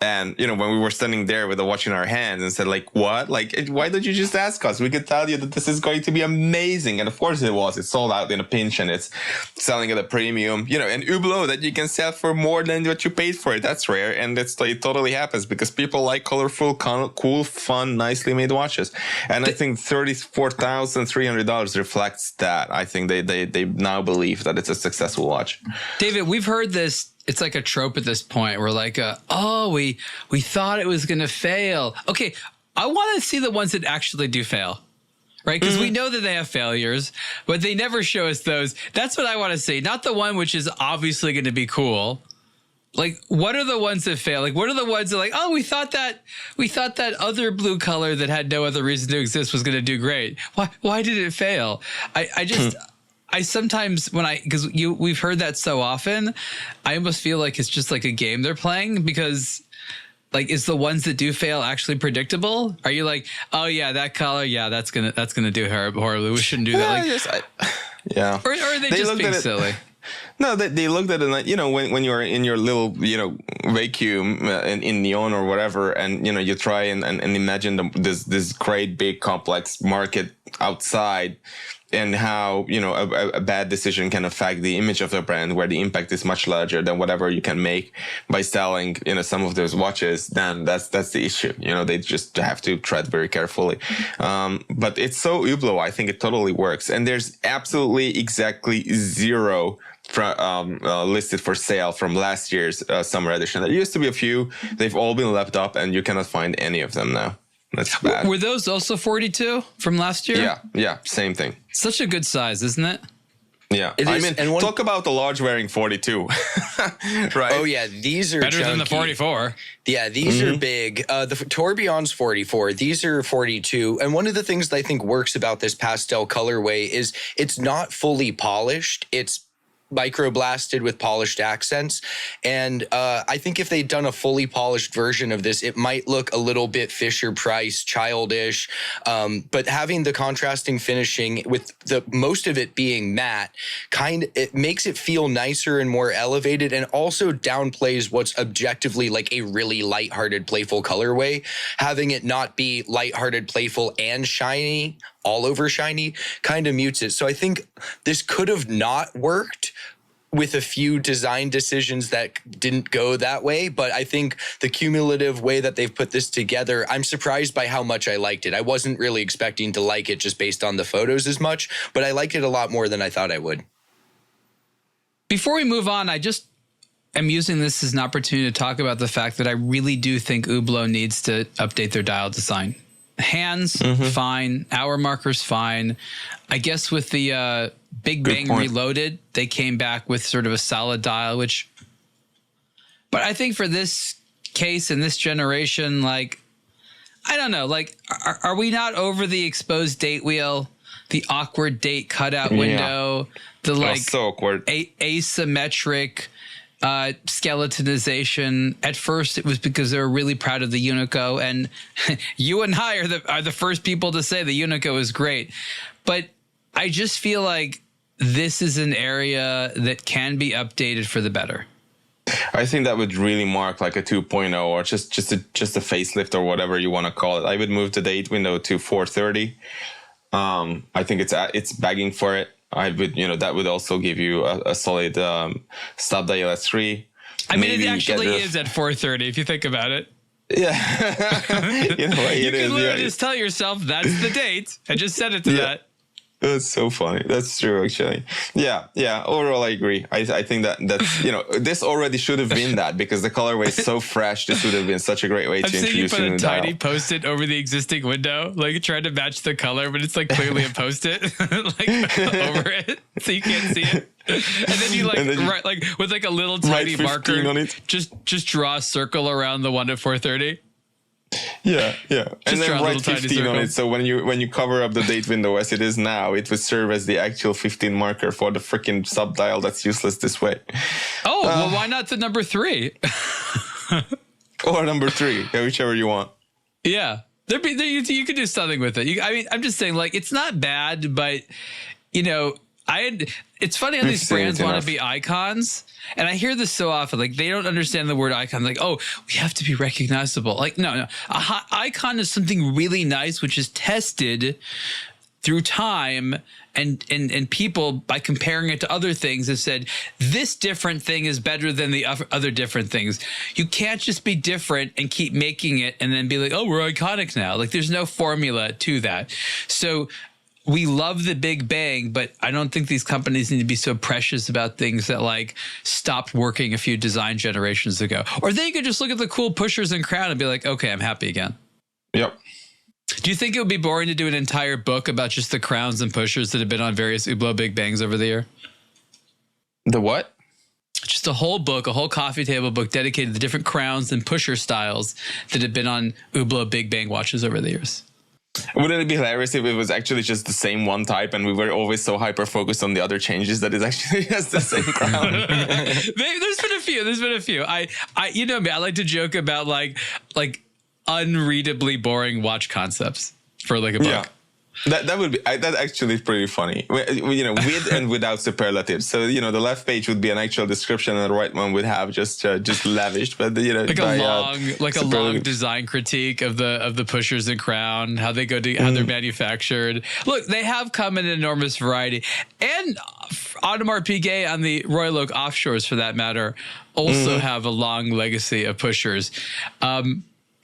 S3: And, you know, when we were standing there with the watch in our hands and said, like, what? Like, why don't you just ask us? We could tell you that this is going to be amazing. And of course it was. It sold out in a pinch and it's selling at a premium, you know, and Hublot that you can sell for more than what you paid for it. That's rare. And it totally happens because people like colorful, cool, fun, nicely made watches. And I think $34,300 reflects that. I think they now believe that it's a successful watch.
S1: David, we've heard this. It's like a trope at this point. We're like, we thought it was going to fail. Okay, I want to see the ones that actually do fail, right? Because we know that they have failures, but they never show us those. That's what I want to see. Not the one which is obviously going to be cool. Like, what are the ones that fail? Like, what are the ones that like, we thought that other blue color that had no other reason to exist was going to do great. Why did it fail? I just. I sometimes because we've heard that so often, I almost feel like it's just like a game they're playing because like, is the ones that do fail actually predictable? Are you like, oh yeah, that color, yeah, that's gonna do horribly. We shouldn't do that.
S3: Yeah.
S1: Or are they just being silly?
S3: No, they looked at it like, you know, when you're in your little, you know, vacuum in neon or whatever, and, you know, you try and imagine this great big complex market outside and how, you know, a bad decision can affect the image of the brand where the impact is much larger than whatever you can make by selling, you know, some of those watches, then that's the issue. You know, they just have to tread very carefully. But it's so Hublot, I think it totally works. And there's absolutely exactly zero listed for sale from last year's summer edition. There used to be a few. They've all been lapped up and you cannot find any of them now. That's bad.
S1: Were those also 42 from last year?
S3: Yeah, same thing.
S1: Such a good size, isn't it?
S3: Yeah,
S2: it is,
S3: I mean, talk about the large wearing 42, right?
S2: Oh yeah, these are
S1: better
S2: chunky.
S1: than the 44.
S2: Yeah, these are big. The Tourbillon's 44. These are 42. And one of the things that I think works about this pastel colorway is it's not fully polished. It's microblasted with polished accents. And I think if they'd done a fully polished version of this, it might look a little bit Fisher-Price, childish. But having the contrasting finishing with the most of it being matte, it makes it feel nicer and more elevated, and also downplays what's objectively like a really lighthearted, playful colorway. Having it not be lighthearted, playful, and shiny, all over shiny, kind of mutes it. So I think this could have not worked with a few design decisions that didn't go that way. But I think the cumulative way that they've put this together, I'm surprised by how much I liked it. I wasn't really expecting to like it just based on the photos as much, but I liked it a lot more than I thought I would.
S1: Before we move on, I just am using this as an opportunity to talk about the fact that I really do think Hublot needs to update their dial design. Hands, fine. Hour markers, fine. I guess with the Big Bang Reloaded, they came back with sort of a solid dial, but I think for this case in this generation, like, I don't know, like, are we not over the exposed date wheel, the awkward date cutout window, the like
S3: so awkward.
S1: Asymmetric skeletonization? At first it was because they were really proud of the Unico, and you and I are the first people to say the Unico is great. But I just feel like this is an area that can be updated for the better.
S3: I think that would really mark like a 2.0 or just a facelift or whatever you want to call it. I would move the date window to 430. I think it's begging for it. I would, you know, that would also give you a solid stop dial at 3.
S1: I mean, it actually is at 430 if you think about it.
S3: Yeah. You know,
S1: you can literally just tell yourself that's the date and just set it to that.
S3: That's so funny. That's true, actually. Yeah. Overall, I agree. I think that's, you know, this already should have been that because the colorway is so fresh. This would have been such a great way to introduce
S1: you put a tiny
S3: dial.
S1: Post-it over the existing window, like trying to match the color, but it's like clearly a Post-it like over it, so you can't see it. And then you write like with like a little tiny marker, on it. Just draw a circle around the one at 430.
S3: Yeah. And
S1: draw
S3: then
S1: a
S3: write
S1: little tiny
S3: 15 on
S1: circle.
S3: it. So when you cover up the date window as it is now, it would serve as the actual 15 marker for the freaking subdial that's useless this way.
S1: Oh, well, why not the number 3?
S3: Or number 3, whichever you want.
S1: Yeah. You could do something with it. I mean, I'm just saying, like, it's not bad, but, you know, it's funny how these brands want to be icons. And I hear this so often, like they don't understand the word icon. Like, oh, we have to be recognizable. Like, no. Icon is something really nice, which is tested through time and people by comparing it to other things have said this different thing is better than the other different things. You can't just be different and keep making it and then be like, oh, we're iconic now. Like there's no formula to that. So we love the Big Bang, but I don't think these companies need to be so precious about things that like stopped working a few design generations ago. Or they could just look at the cool pushers and crown and be like, okay, I'm happy again.
S3: Yep.
S1: Do you think it would be boring to do an entire book about just the crowns and pushers that have been on various Hublot Big Bangs over the year?
S3: The what?
S1: Just a whole book, a whole coffee table book dedicated to the different crowns and pusher styles that have been on Hublot Big Bang watches over the years.
S3: Wouldn't it be hilarious if it was actually just the same one type and we were always so hyper focused on the other changes that it's actually just the same crown?
S1: There's been a few. I you know me, I like to joke about like unreadably boring watch concepts for like a book.
S3: Yeah. That would be that actually is pretty funny. You know, with and without superlatives. So you know, the left page would be an actual description, and the right one would have just lavished. But you know,
S1: like a long design critique of the pushers and crown, how they go to how they're manufactured. Look, they have come in an enormous variety, and Audemars Piguet on the Royal Oak offshores, for that matter, also have a long legacy of pushers.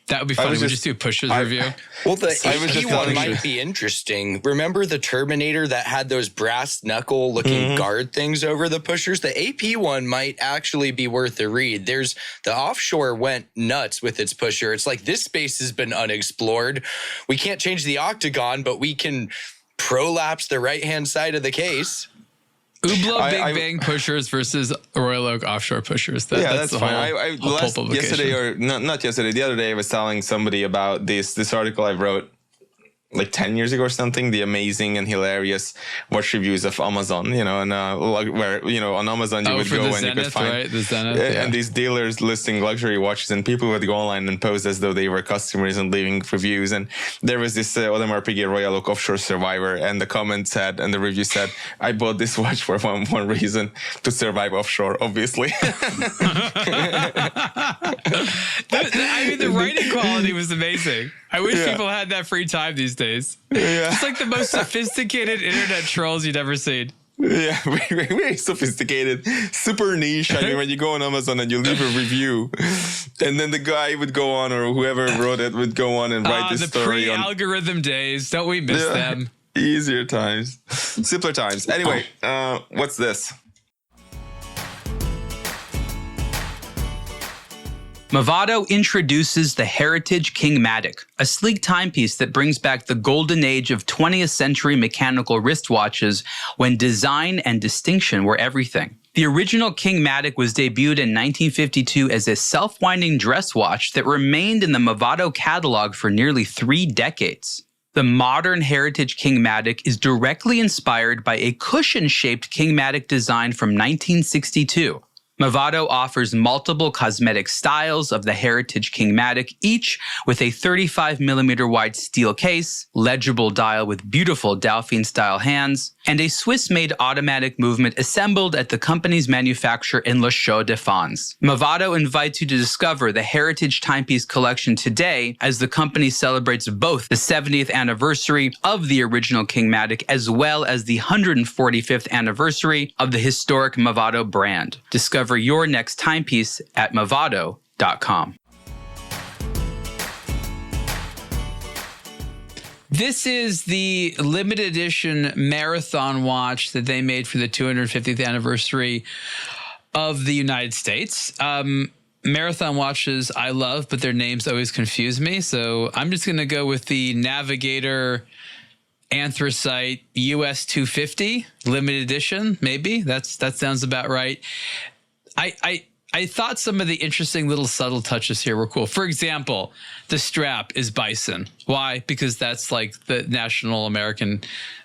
S1: That would be funny. We just do a pushers review.
S2: Well, the AP one might be interesting. Remember the Terminator that had those brass knuckle looking guard things over the pushers? The AP one might actually be worth a read. The offshore went nuts with its pusher. It's like this space has been unexplored. We can't change the octagon, but we can prolapse the right-hand side of the case.
S1: Hublot Big Bang pushers versus Royal Oak offshore pushers.
S3: That's fine. Yesterday, or not yesterday, the other day, I was telling somebody about this article I wrote like 10 years ago or something, the amazing and hilarious watch reviews of Amazon, you know, and where, you know, on Amazon you would go and you could find
S1: right? The Zenith,
S3: and these dealers listing luxury watches, and people would go online and pose as though they were customers and leaving reviews. And there was this Audemars Piguet Royal Oak offshore survivor, and the comment said, and the review said, I bought this watch for one reason, to survive offshore, obviously.
S1: I mean, the writing quality was amazing. I wish people had that free time these days. Yeah. It's like the most sophisticated internet trolls you'd ever seen.
S3: Yeah, very, very sophisticated, super niche. I mean, when you go on Amazon and you leave a review, and then the guy would go on, or whoever wrote it would go on and write this story.
S1: The pre-algorithm days, don't we miss them?
S3: Easier times, simpler times. Anyway, what's this?
S4: Movado introduces the Heritage Kingmatic, a sleek timepiece that brings back the golden age of 20th century mechanical wristwatches when design and distinction were everything. The original Kingmatic was debuted in 1952 as a self-winding dress watch that remained in the Movado catalog for nearly 3 decades. The modern Heritage Kingmatic is directly inspired by a cushion-shaped Kingmatic design from 1962. Movado offers multiple cosmetic styles of the Heritage Kingmatic, each with a 35mm wide steel case, legible dial with beautiful Dauphine-style hands, and a Swiss-made automatic movement assembled at the company's manufacture in La Chaux-de-Fonds. Movado invites you to discover the Heritage Timepiece collection today as the company celebrates both the 70th anniversary of the original Kingmatic as well as the 145th anniversary of the historic Movado brand. Discover your next timepiece at movado.com.
S1: This is the limited edition marathon watch that they made for the 250th anniversary of the United States. Marathon watches I love, but their names always confuse me. So I'm just going to go with the Navigator Anthracite US 250 limited edition. Maybe that sounds about right. I thought some of the interesting little subtle touches here were cool. For example, the strap is bison. Why? Because that's like the national American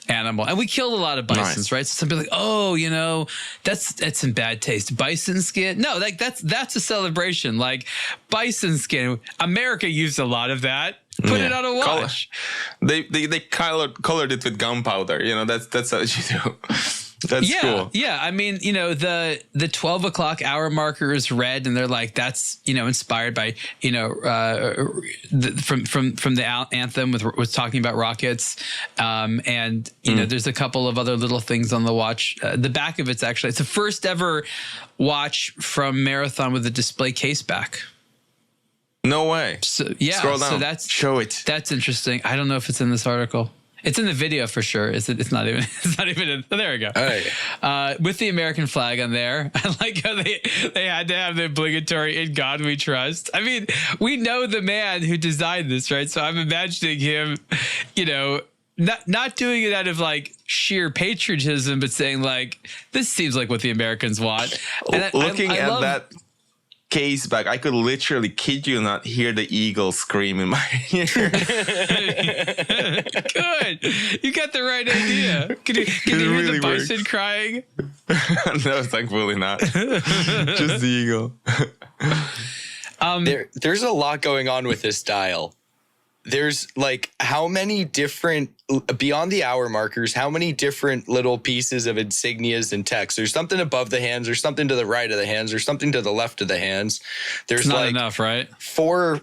S1: animal. And we killed a lot of bisons, right? So somebody like, oh, you know, that's in bad taste. Bison skin? No, like that's a celebration. Like bison skin. America used a lot of that. Put it on a watch.
S3: They colored it with gunpowder. You know, that's how you do. That's cool.
S1: Yeah. I mean, you know, the 12 o'clock hour marker is red, and they're like, that's, you know, inspired by, you know, from the anthem with talking about rockets. And, you know, there's a couple of other little things on the watch. The back of it's the first ever watch from Marathon with a display case back.
S3: No way.
S1: So, yeah.
S3: Scroll down.
S1: So
S3: Show it.
S1: That's interesting. I don't know if it's in this article. It's in the video for sure. It's not even. It's not even. In, there we go.
S2: Hey.
S1: With the American flag on there. I like how they had to have the obligatory "In God We Trust." I mean, we know the man who designed this, right? So I'm imagining him, you know, not doing it out of like sheer patriotism, but saying like, "This seems like what the Americans want." And
S3: Looking at that case back, I could literally, kid you not, hear the eagle scream in my ear.
S1: Good. You got the right idea. Can you hear
S3: really
S1: the bison
S3: works.
S1: crying?
S3: No, thankfully not. Just the eagle.
S2: There's a lot going on with this dial. There's like how many different, beyond the hour markers, how many different little pieces of insignias and text. There's something above the hands, there's something to the right of the hands, there's something to the left of the hands. There's
S1: Not
S2: like
S1: enough, right?
S2: four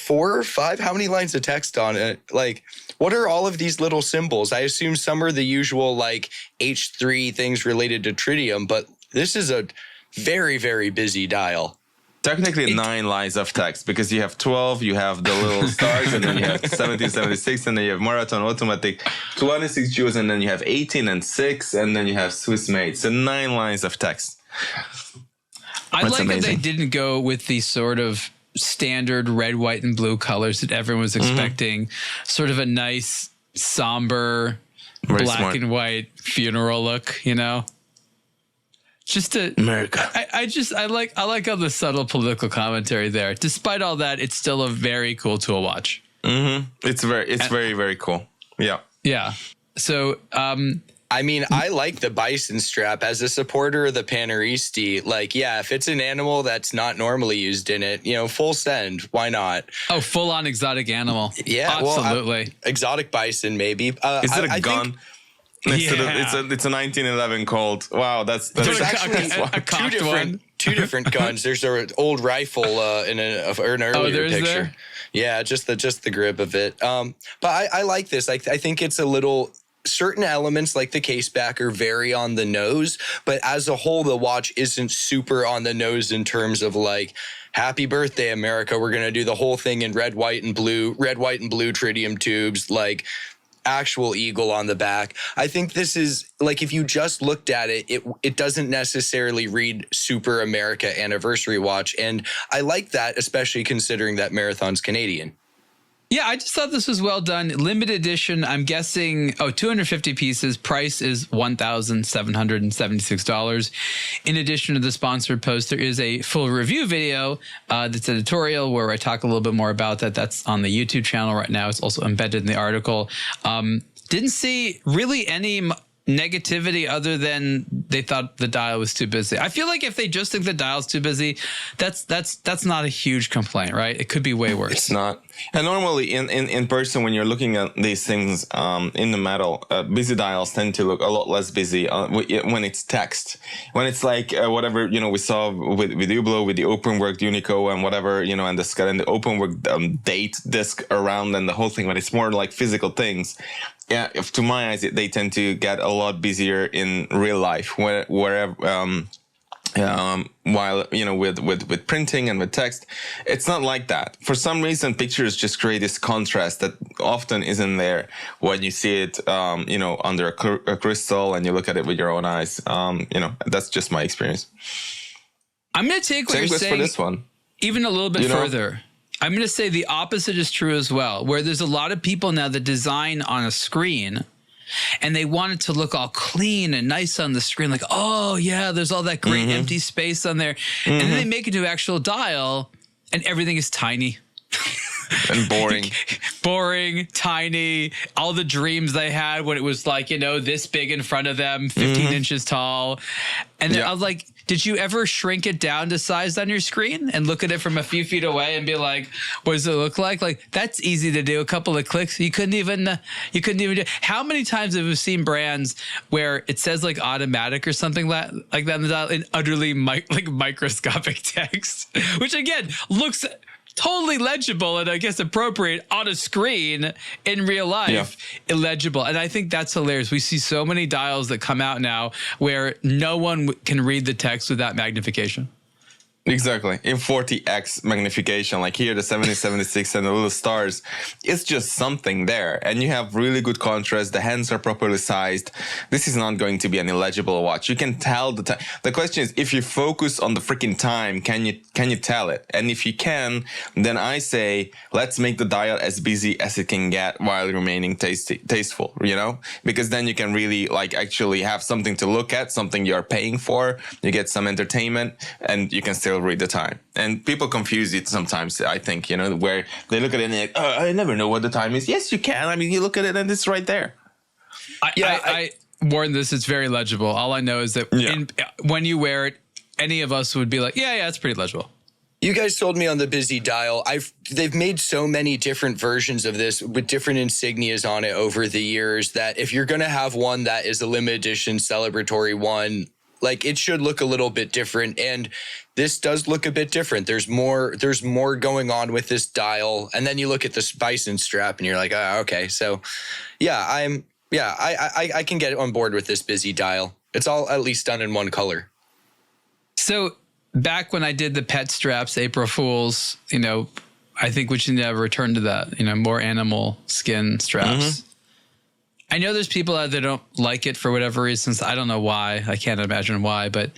S2: or five, how many lines of text on it? Like, what are all of these little symbols? I assume some are the usual like H3 things related to tritium, but this is a very, very busy dial.
S3: Technically 9 lines of text, because you have 12, you have the little stars, and then you have 1776, and then you have marathon automatic 26 jewels, and then you have 18 and 6, and then you have Swiss made. So 9 lines of text.
S1: I
S3: That's
S1: like
S3: amazing.
S1: that they didn't go with the sort of standard red, white, and blue colors that everyone was expecting. Sort of a nice, somber,
S3: Very
S1: black
S3: smart.
S1: and white funeral look, you know? Just to
S3: America.
S1: I like all the subtle political commentary there. Despite all that, it's still a very cool tool watch.
S3: It's very, very cool. Yeah.
S1: Yeah. So,
S2: I mean, I like the bison strap as a supporter of the Panaristi. Like, yeah, if it's an animal that's not normally used in it, you know, full send. Why not?
S1: oh, full on exotic animal.
S2: Yeah,
S1: absolutely.
S2: Exotic bison, maybe.
S3: Is it a gun?
S2: think
S3: Next to it's a 1911 Colt. Wow, that's
S2: there's
S1: a-
S2: actually
S1: a cocked one.
S2: two different guns. There's an old rifle in an earlier
S1: there's
S2: picture.
S1: there?
S2: Yeah, just the grip of it. But I like this. I think it's a little. Certain elements like the case back are very on the nose, but as a whole, the watch isn't super on the nose in terms of like, happy birthday, America. We're going to do the whole thing in red, white, and blue tritium tubes, like actual eagle on the back. I think this is like, if you just looked at it, it doesn't necessarily read super America anniversary watch. And I like that, especially considering that Marathon's Canadian.
S1: Yeah, I just thought this was well done. Limited edition, I'm guessing, 250 pieces. Price is $1,776. In addition to the sponsored post, there is a full review video that's editorial where I talk a little bit more about that. That's on the YouTube channel right now. It's also embedded in the article. Didn't see really any negativity other than they thought the dial was too busy. I feel like if they just think the dial's too busy, that's not a huge complaint, right? It could be way worse.
S3: It's not. And normally in person, when you're looking at these things in the metal, busy dials tend to look a lot less busy when it's text. When it's like whatever, you know, we saw with Hublot, with the open work Unico and whatever, you know, and the open work date disc around and the whole thing, but it's more like physical things. Yeah, to my eyes, they tend to get a lot busier in real life, wherever. While, you know, with printing and with text, it's not like that. For some reason, pictures just create this contrast that often isn't there when you see it, you know, under a crystal and you look at it with your own eyes. You know, that's just my experience.
S1: I'm going to take what
S3: Same
S1: you're
S3: goes
S1: saying
S3: for this one.
S1: even a little bit
S3: You know?
S1: further. I'm going to say the opposite is true as well, where there's a lot of people now that design on a screen and they want it to look all clean and nice on the screen. Like, oh yeah, there's all that great empty space on there. And then they make it to actual dial and everything is tiny.
S3: And
S1: boring, tiny, all the dreams they had when it was like, you know, this big in front of them, 15 inches tall. And then I was like, did you ever shrink it down to size on your screen and look at it from a few feet away and be like, what does it look like? Like, that's easy to do. A couple of clicks. You couldn't even do. How many times have we seen brands where it says like automatic or something like that in the dial in utterly microscopic text, which again looks totally legible and I guess appropriate on a screen in real life, illegible. And I think that's hilarious. We see so many dials that come out now where no one can read the text without magnification.
S3: Exactly. In 40x magnification, like here, the 7076 and the little stars, it's just something there. And you have really good contrast. The hands are properly sized. This is not going to be an illegible watch. You can tell the time. The question is, if you focus on the freaking time, can you tell it? And if you can, then I say, let's make the dial as busy as it can get while remaining tasteful, you know? Because then you can really like actually have something to look at, something you're paying for. You get some entertainment and you can still read the time. And people confuse it sometimes, I think, you know, where they look at it and they're like, oh, I never know what the time is. Yes, you can. I mean, you look at it and it's right there.
S1: I warn this, it's very legible. All I know is that when you wear it, any of us would be like, yeah, it's pretty legible.
S2: You guys told me on the busy dial, they've made so many different versions of this with different insignias on it over the years that if you're going to have one that is a limited edition celebratory one, like it should look a little bit different. And this does look a bit different. There's more going on with this dial. And then you look at the bison strap and you're like, oh, okay. So I can get on board with this busy dial. It's all at least done in one color.
S1: So back when I did the pet straps, April Fools, you know, I think we should never return to that, you know, more animal skin straps. I know there's people out there that don't like it for whatever reasons. I don't know why. I can't imagine why, but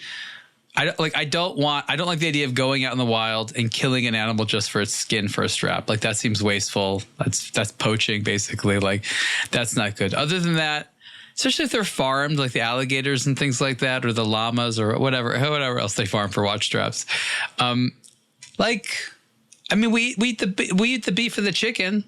S1: I don't like the idea of going out in the wild and killing an animal just for its skin for a strap. Like that seems wasteful. That's poaching basically. Like that's not good. Other than that, especially if they're farmed, like the alligators and things like that, or the llamas or whatever else they farm for watch straps. We eat the beef and the chicken,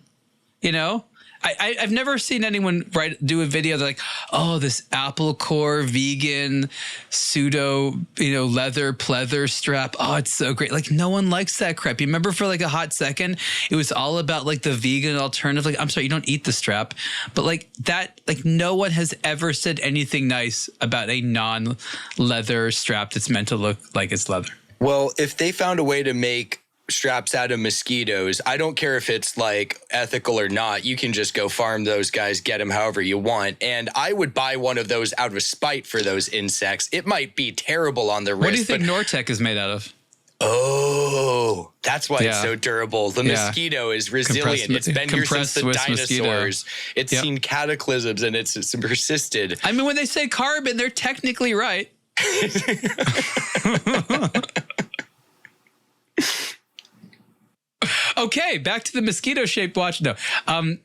S1: you know. I've never seen anyone do a video like, oh, this apple core vegan pseudo, you know, leather pleather strap. Oh, it's so great. Like no one likes that crap. You remember for like a hot second, it was all about like the vegan alternative. Like, I'm sorry, you don't eat the strap, but like that, like no one has ever said anything nice about a non-leather strap that's meant to look like it's leather.
S2: Well, if they found a way to make straps out of mosquitoes, I don't care if it's like ethical or not. You can just go farm those guys, get them however you want. And I would buy one of those out of spite for those insects. It might be terrible on the wrist.
S1: What do you think Nortec is made out of?
S2: Oh, that's why it's so durable. The mosquito is resilient. It's been here since the dinosaurs. Mosquito. It's seen cataclysms and it's persisted.
S1: I mean, when they say carbon, they're technically right. Okay, back to the mosquito-shaped watch. No,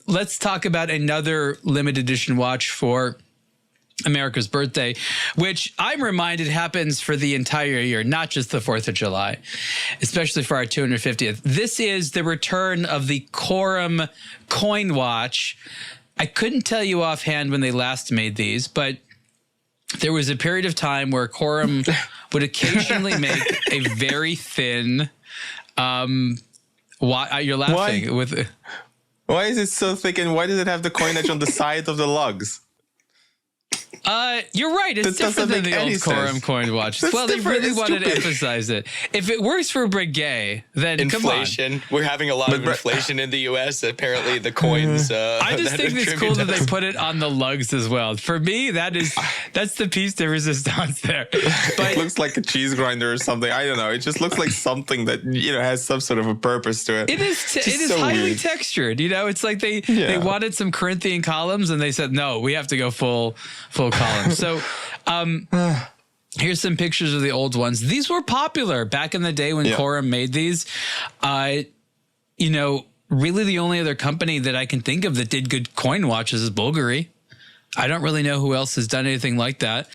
S1: let's talk about another limited edition watch for America's birthday, which I'm reminded happens for the entire year, not just the 4th of July, especially for our 250th. This is the return of the Corum coin watch. I couldn't tell you offhand when they last made these, but there was a period of time where Corum would occasionally make a very thin... Why you're laughing?
S3: Why is it so thick, and why does it have the coinage on the side of the lugs?
S1: You're right. It's different than the old Corum coin watch. Well, they really wanted to emphasize it. If it works for Breguet, then
S2: inflation. We're having a lot of inflation in the U.S. Apparently, the coins.
S1: I just think it's cool that they put it on the lugs as well. For me, that's the piece de resistance there. But
S3: it looks like a cheese grinder or something. I don't know. It just looks like something that, you know, has some sort of a purpose to it.
S1: It is. It is so highly textured. You know, it's like they wanted some Corinthian columns, and they said no, we have to go full column. So here's some pictures of the old ones. These were popular back in the day when Corum made these. You know, really the only other company that I can think of that did good coin watches is Bulgari. I don't really know who else has done anything like that.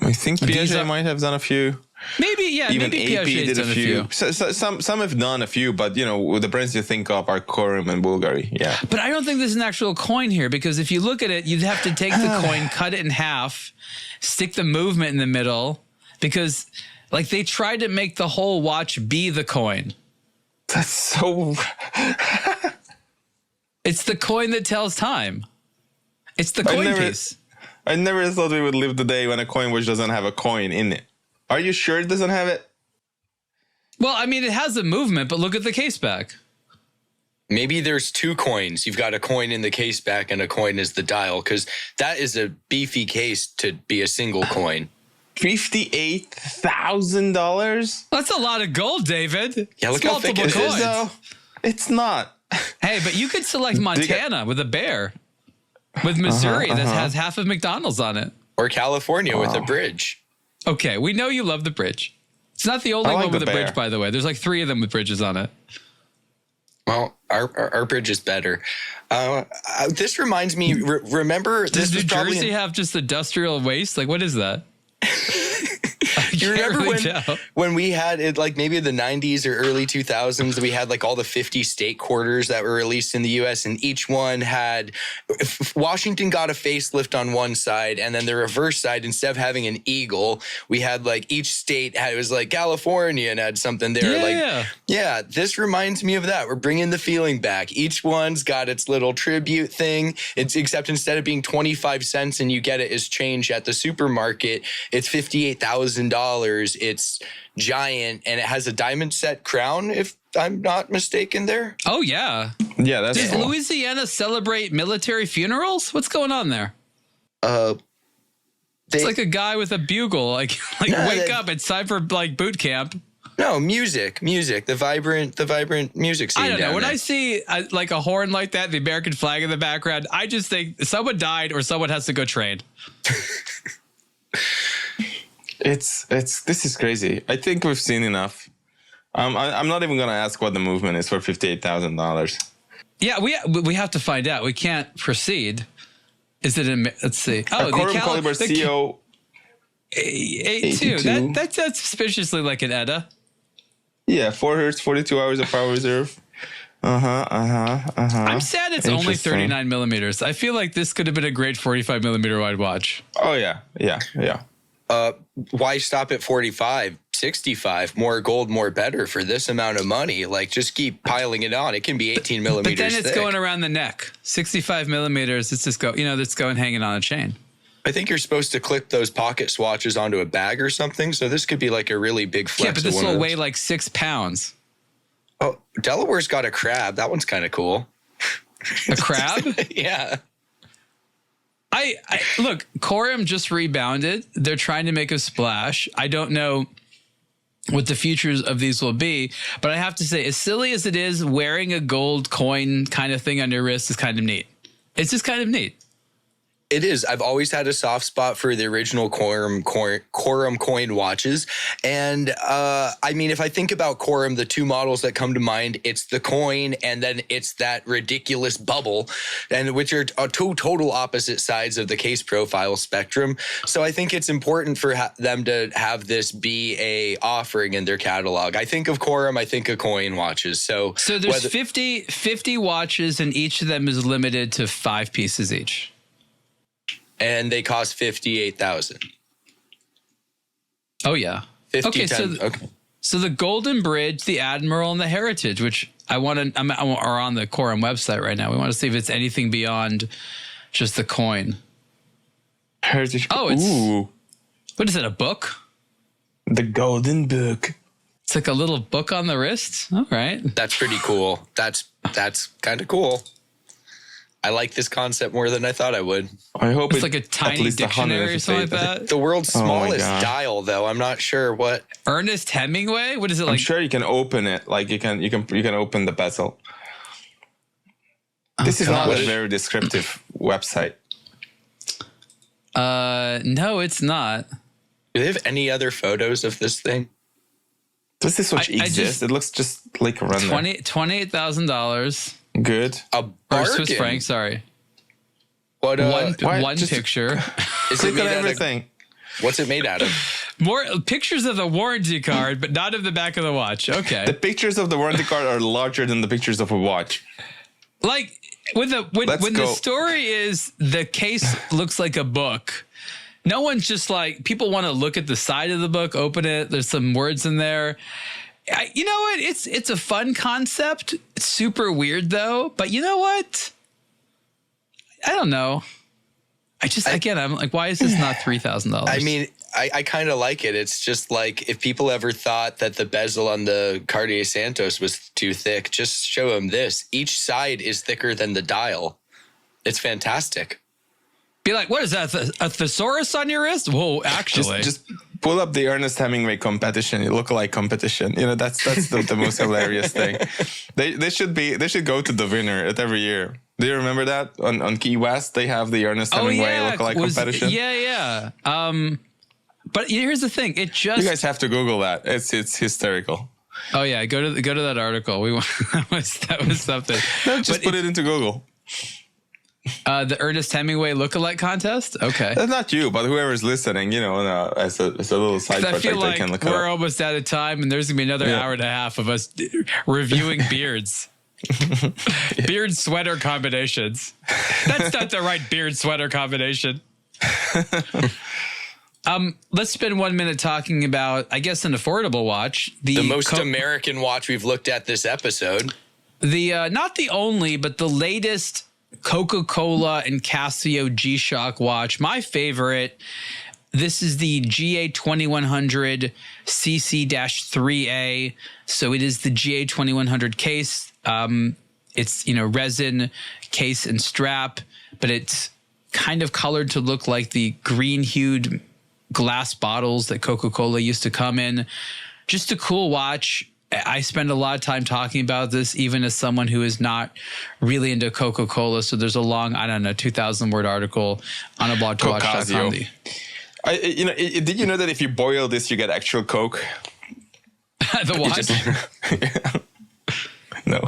S3: I think Piaget might have done a few.
S1: Maybe, yeah.
S3: Even
S1: maybe
S3: AP
S1: Piaget's
S3: did a
S1: done
S3: few. So some have done a few, but the brands you think of are Corum and Bulgari. Yeah.
S1: But I don't think there's an actual coin here, because if you look at it, you'd have to take the coin, cut it in half, stick the movement in the middle, because like they tried to make the whole watch be the coin.
S3: That's so.
S1: It's the coin that tells time. It's the coin piece.
S3: I never thought we would live the day when a coin watch doesn't have a coin in it. Are you sure it doesn't have it?
S1: Well, I mean, it has a movement, but look at the case back.
S2: Maybe there's two coins. You've got a coin in the case back and a coin is the dial, because that is a beefy case to be a single coin.
S3: $58,000?
S1: That's a lot of gold, David.
S2: Yeah, look how thick it is,
S3: though. It's not.
S1: Hey, but you could select Montana with a bear. With Missouri that has half of McDonald's on it.
S2: Or California with a bridge.
S1: Okay, we know you love the bridge. It's not the only one with a bridge, by the way. There's like 3 of them with bridges on it.
S2: Well, our bridge is better. This reminds me, remember...
S1: Does New Jersey have just industrial waste? Like, what is that?
S2: Do you remember when we had it, like maybe the 90s or early 2000s, we had like all the 50 state quarters that were released in the US, and each one had Washington got a facelift on one side, and then the reverse side, instead of having an eagle, we had like each state had, it was like California and had something there. Yeah, this reminds me of that. We're bringing the feeling back. Each one's got its little tribute thing. It's except instead of being 25 cents and you get it as change at the supermarket, it's $58,000. It's giant, and it has a diamond set crown, if I'm not mistaken there.
S1: Oh, yeah.
S3: Yeah, that's
S1: Does Louisiana celebrate military funerals? What's going on there? It's like a guy with a bugle, like wake up, it's time for like boot camp.
S2: No, music, the vibrant music scene.
S1: I don't know. When
S2: there.
S1: I see like a horn like that, the American flag in the background, I just think someone died or someone has to go train.
S3: This is crazy. I think we've seen enough. I'm not even going to ask what the movement is for $58,000.
S1: Yeah, we have to find out. We can't proceed. Is it in? Let's see. Oh,
S3: the Corum Caliber CO
S1: 82. That's suspiciously like an ETA.
S3: Yeah, 4 hertz, 42 hours of power reserve.
S1: I'm sad it's only 39 millimeters. I feel like this could have been a great 45 millimeter wide watch.
S3: Oh yeah.
S2: Why stop at 45, 65? More gold, more better for this amount of money. Like, just keep piling it on. It can be 18 millimeters
S1: But then it's
S2: thick.
S1: going around the neck. 65 millimeters, it's just it's going hanging on a chain.
S2: I think you're supposed to clip those pocket swatches onto a bag or something. So this could be like a really big flex.
S1: Yeah, but this will weigh like 6 pounds.
S2: Oh, Delaware's got a crab. That one's kind of cool.
S1: A crab?
S2: Yeah.
S1: I look, Corum just rebounded. They're trying to make a splash. I don't know what the futures of these will be, but I have to say, as silly as it is, wearing a gold coin kind of thing on your wrist is kind of neat. It's just kind of neat.
S2: It is. I've always had a soft spot for the original Corum coin watches. And I mean, if I think about Corum, the 2 models that come to mind, it's the coin and then it's that ridiculous bubble, and which are 2 total opposite sides of the case profile spectrum. So I think it's important for them to have this be a offering in their catalog. I think of Corum, I think of coin watches. So
S1: there's 50 watches, and each of them is limited to 5 pieces each.
S2: And they cost $58,000.
S1: Oh yeah.
S2: 50,
S1: okay,
S2: 10,
S1: so the Golden Bridge, the Admiral, and the Heritage, which are on the Corum website right now. We want to see if it's anything beyond just the coin.
S3: Heritage.
S1: Oh, it's what is it? A book?
S3: The Golden Book.
S1: It's like a little book on the wrist. All right.
S2: That's pretty cool. That's kind of cool. I like this concept more than I thought I would.
S3: I hope
S1: it's like a tiny dictionary or something like that.
S2: The world's smallest dial, though. I'm not sure what.
S1: Ernest Hemingway? What is it like?
S3: I'm sure you can open it. Like you can open the bezel. This is not a very descriptive website.
S1: No, it's not.
S2: Do they have any other photos of this thing?
S3: Does this watch exist? It looks just like a random.
S1: $28,000.
S3: Good.
S2: A bargain.
S1: Or Swiss franc, sorry.
S2: What
S1: one
S3: Just
S1: picture.
S2: is it
S3: Click on
S2: made out of?
S3: everything.
S2: What's it made out of?
S1: More pictures of the warranty card, but not of the back of the watch. Okay.
S3: The pictures of the warranty card are larger than the pictures of a watch.
S1: Like when the story is the case looks like a book. No one's just like, people want to look at the side of the book, open it. There's some words in there. You know what? It's a fun concept. It's super weird though. But you know what? I don't know. I'm like, why is this not $3,000?
S2: I mean, I kind of like it. It's just like, if people ever thought that the bezel on the Cartier Santos was too thick, just show them this. Each side is thicker than the dial. It's fantastic.
S1: Be like, what is that? A thesaurus on your wrist? Whoa, actually.
S3: Just pull up the Ernest Hemingway competition, lookalike competition. You know, that's the most hilarious thing. They should go to the winner at every year. Do you remember that on Key West? They have the Ernest Hemingway lookalike competition.
S1: Yeah. But here's the thing. You
S3: guys have to Google that. It's hysterical.
S1: Oh yeah, go to that article. That was something.
S3: No, just put it into Google.
S1: The Ernest Hemingway lookalike contest. Okay,
S3: that's not you, but whoever's listening. You know, as a little side project,
S1: I feel like
S3: they can look it up.
S1: we're almost out of time, and there's gonna be another hour and a half of us reviewing beards. Beard sweater combinations. That's not the right beard sweater combination. Let's spend 1 minute talking about, I guess, an affordable watch. The
S2: most American watch we've looked at this episode.
S1: The not the only, but the latest Coca-Cola and Casio G-Shock watch. My favorite. This is the GA2100 CC-3A. So it is the GA2100 case. It's, resin case and strap, but it's kind of colored to look like the green-hued glass bottles that Coca-Cola used to come in. Just a cool watch. I spend a lot of time talking about this, even as someone who is not really into Coca-Cola. So there's a long, 2,000-word article on aBlogtoWatch.com.
S3: Did you know that if you boil this, you get actual Coke?
S1: The watch?
S3: No.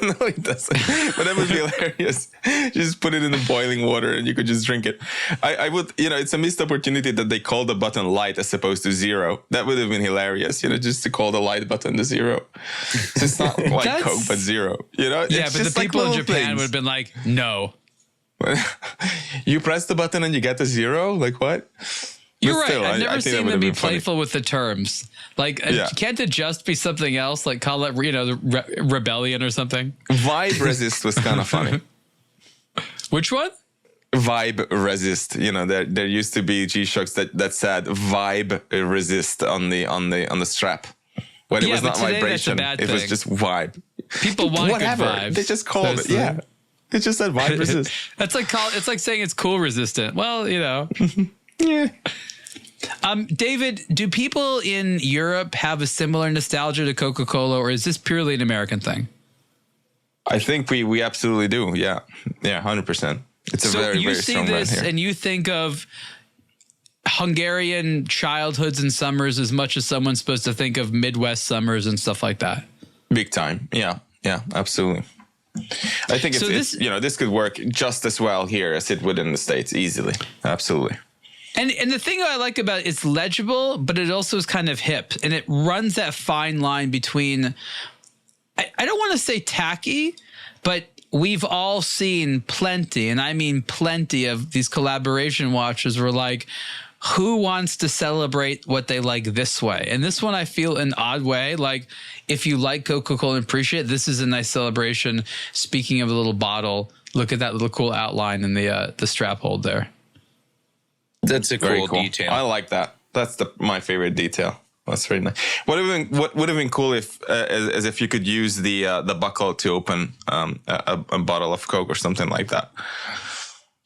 S3: No, it doesn't. But that would be hilarious. Just put it in the boiling water and you could just drink it. I would, it's a missed opportunity that they call the button light as opposed to zero. That would have been hilarious, just to call the light button the zero. So it's not like Coke, but zero.
S1: Yeah, but the people in Japan would have been like, no.
S3: You press the button and you get the zero? Like what?
S1: You're right. I've never seen them be playful with the terms. Like, can't it just be something else? Like, call it, the rebellion or something?
S3: Vibe resist was kind of funny.
S1: Which one?
S3: Vibe resist. There used to be G-Shocks that said vibe resist on the strap. But it was not vibration. It was just vibe.
S1: People want
S3: whatever.
S1: Good vibes.
S3: They just called it. Yeah. It just said vibe resist.
S1: It's like saying it's cool resistant. Well,
S3: Yeah.
S1: David, do people in Europe have a similar nostalgia to Coca-Cola, or is this purely an American thing?
S3: I think we absolutely do. Yeah. Yeah, 100%. It's a very, very strong brand here.
S1: So you see this and you think of Hungarian childhoods and summers as much as someone's supposed to think of Midwest summers and stuff like that.
S3: Big time. Yeah. Yeah, absolutely. I think this could work just as well here as it would in the States easily. Absolutely.
S1: And the thing I like about it's legible, but it also is kind of hip, and it runs that fine line between, I don't want to say tacky, but we've all seen plenty, and I mean plenty of these collaboration watches where like, who wants to celebrate what they like this way? And this one I feel an odd way. Like if you like Coca-Cola and appreciate it, this is a nice celebration. Speaking of a little bottle, look at that little cool outline in the strap hold there.
S2: That's a cool detail.
S3: I like that. That's my favorite detail. That's very nice. What would have been cool if you could use the buckle to open a bottle of Coke or something like that.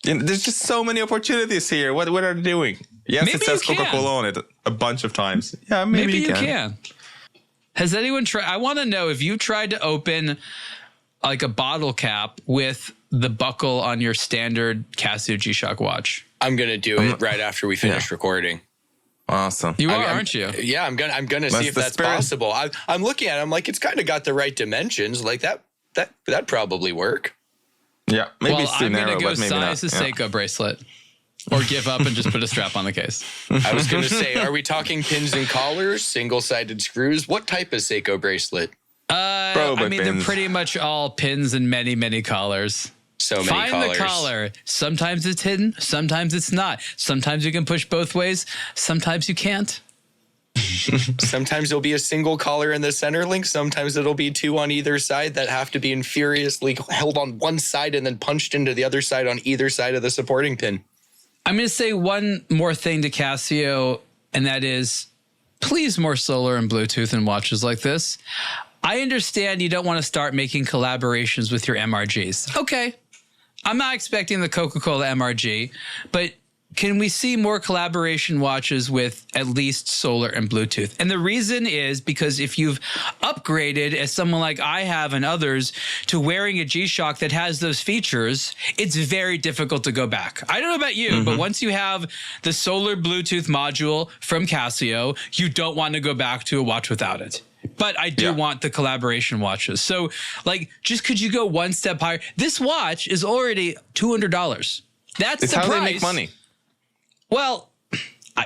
S3: There's just so many opportunities here. What are they doing? Yes, maybe it says Coca-Cola on it a bunch of times. Yeah, maybe you can.
S1: Has anyone tried? I want to know if you tried to open like a bottle cap with the buckle on your standard Casio G-Shock watch.
S2: I'm gonna do it right after we finish recording.
S3: Awesome.
S1: You aren't you?
S2: Yeah, I'm gonna see if that's possible. I'm looking at it. I'm like, it's kind of got the right dimensions. Like that'd probably work.
S3: Yeah, maybe
S1: Well,
S3: it's too
S1: I'm
S3: narrow,
S1: going to go
S3: but maybe not.
S1: size a
S3: Yeah.
S1: Seiko bracelet. Or give up and just put a strap on the case.
S2: I was going to say, are we talking pins and collars, single-sided screws? What type of Seiko bracelet?
S1: I mean, they're
S3: pins.
S1: pretty much all pins and many, many collars.
S2: So many
S1: Find
S2: collars.
S1: the collar. Sometimes it's hidden. Sometimes it's not. Sometimes you can push both ways. Sometimes you can't.
S2: Sometimes there'll be a single collar in the center link. Sometimes it'll be two on either side that have to be furiously held on one side and then punched into the other side on either side of the supporting pin.
S1: I'm going to say one more thing to Casio, and that is, please more solar and Bluetooth in watches like this. I understand you don't want to start making collaborations with your MRGs. Okay. I'm not expecting the Coca-Cola MRG, but can we see more collaboration watches with at least solar and Bluetooth? And the reason is because if you've upgraded, as someone like I have and others, to wearing a G-Shock that has those features, it's very difficult to go back. I don't know about you, but once you have the solar Bluetooth module from Casio, you don't want to go back to a watch without it. But I do want the collaboration watches. So, like, just could you go one step higher? This watch is already $200. That's
S3: It's
S1: the
S3: how
S1: price.
S3: they make money.
S1: Well,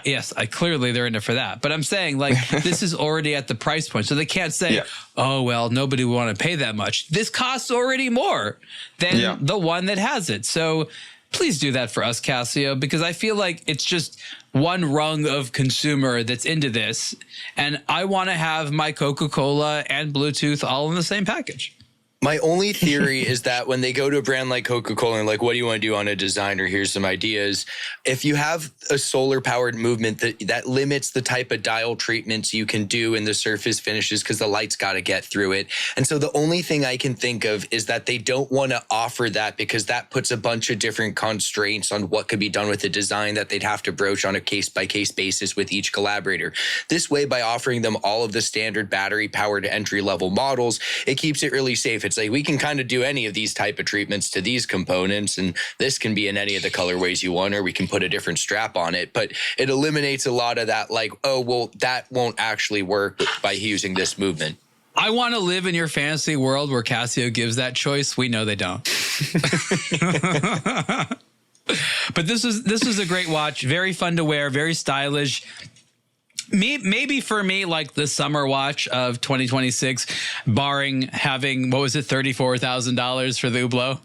S1: yes, clearly they're in it for that. But I'm saying, like, this is already at the price point. So they can't say, oh, well, nobody would want to pay that much. This costs already more than the one that has it. So please do that for us, Casio, because I feel like it's just one rung of consumer that's into this. And I want to have my Coca-Cola and Bluetooth all in the same package.
S2: My only theory is that when they go to a brand like Coca-Cola and like, what do you want to do on a design, or here's some ideas. If you have a solar powered movement that limits the type of dial treatments you can do in the surface finishes because the light's got to get through it. And so the only thing I can think of is that they don't want to offer that because that puts a bunch of different constraints on what could be done with the design that they'd have to broach on a case by case basis with each collaborator. This way, by offering them all of the standard battery powered entry level models, it keeps it really safe. It's like we can kind of do any of these type of treatments to these components, and this can be in any of the colorways you want, or we can put a different strap on it. But it eliminates a lot of that, like, oh, well, that won't actually work by using this movement.
S1: I want to live in your fantasy world where Casio gives that choice. We know they don't. But this was a great watch. Very fun to wear, very stylish. Maybe for me, like the summer watch of 2026, barring having, what was it, $34,000 for the Hublot?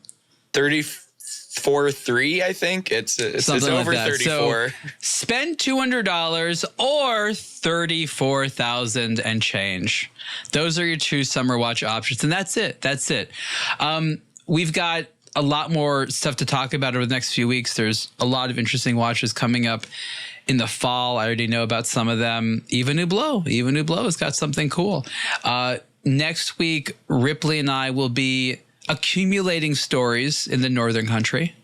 S2: 34.3, I think. It's over
S1: like
S2: 34.
S1: So spend $200 or $34,000 and change. Those are your two summer watch options, and that's it. That's it. We've got a lot more stuff to talk about over the next few weeks. There's a lot of interesting watches coming up in the fall. I already know about some of them. Even Hublot has got something cool. Next week, Ripley and I will be accumulating stories in the Northern Country.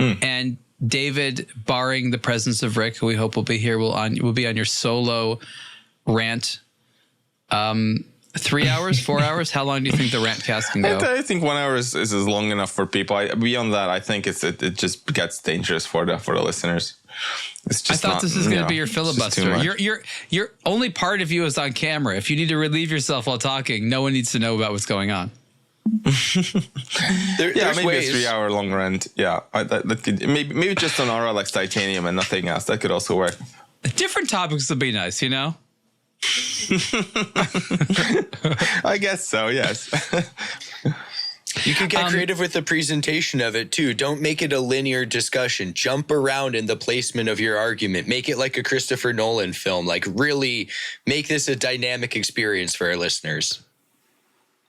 S1: And David, barring the presence of Rick, who we hope will be here, will be on your solo rant. 3 hours, 4 hours? How long do you think the rant cast can go?
S3: I think 1 hour is long enough for people. Beyond that, I think it just gets dangerous for the listeners. It's just
S1: I thought this was going to be your filibuster. Your only part of you is on camera. If you need to relieve yourself while talking, no one needs to know about what's going on.
S3: Maybe a 3 hour long rant. Yeah, that could, maybe just on RLX Titanium and nothing else. That could also work.
S1: Different topics would be nice, you know?
S3: I guess so, yes.
S2: You could get creative with the presentation of it too. Don't make it a linear discussion. Jump around in the placement of your argument. Make it like a Christopher Nolan film. Like really make this a dynamic experience for our listeners.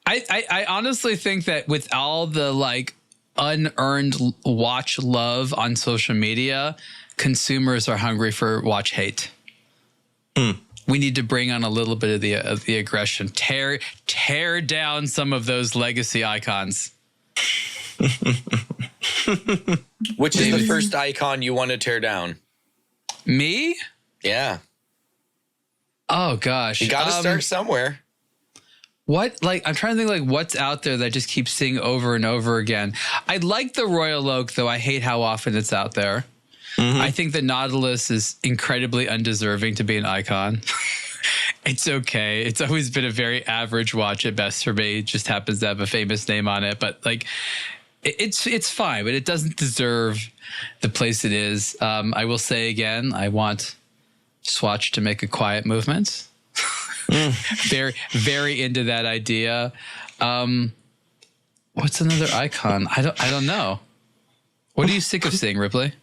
S1: I honestly think that with all the like unearned watch love on social media, consumers are hungry for watch hate. We need to bring on a little bit of the aggression. Tear down some of those legacy icons.
S2: Which is the first icon you want to tear down?
S1: Me?
S2: Yeah.
S1: Oh gosh.
S2: You got to start somewhere.
S1: What, like, I'm trying to think, like, what's out there that I just keep seeing over and over again. I like the Royal Oak, though. I hate how often it's out there. I think the Nautilus is incredibly undeserving to be an icon. It's okay. It's always been a very average watch at best for me. It just happens to have a famous name on it. But, like, It's fine, but it doesn't deserve the place it is. I will say again, I want Swatch to make a quiet movement. Very, very into that idea. What's another icon? I don't know. What are you sick of seeing, Ripley?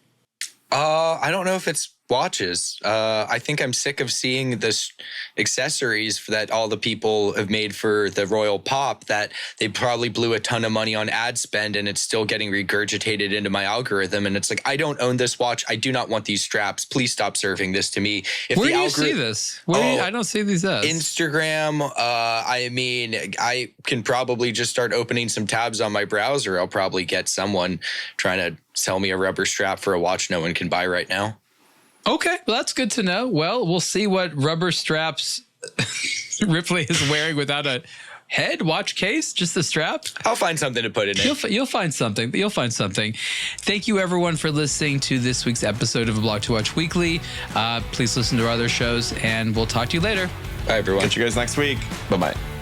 S2: I don't know if it's watches. I think I'm sick of seeing this accessories that all the people have made for the Royal Pop that they probably blew a ton of money on ad spend and it's still getting regurgitated into my algorithm. And it's like, I don't own this watch. I do not want these straps. Please stop serving this to me. If
S1: Where do you see this? I don't see these ads.
S2: Instagram. I mean, I can probably just start opening some tabs on my browser. I'll probably get someone trying to sell me a rubber strap for a watch no one can buy right now.
S1: Okay, well, that's good to know. Well, we'll see what rubber straps Ripley is wearing without a head watch case, just the strap.
S2: I'll find something to put in it.
S1: You'll find something. You'll find something. Thank you, everyone, for listening to this week's episode of aBlogtoWatch Weekly. Please listen to our other shows, and we'll talk to you later.
S2: Bye, everyone.
S3: Catch you guys next week. Bye-bye.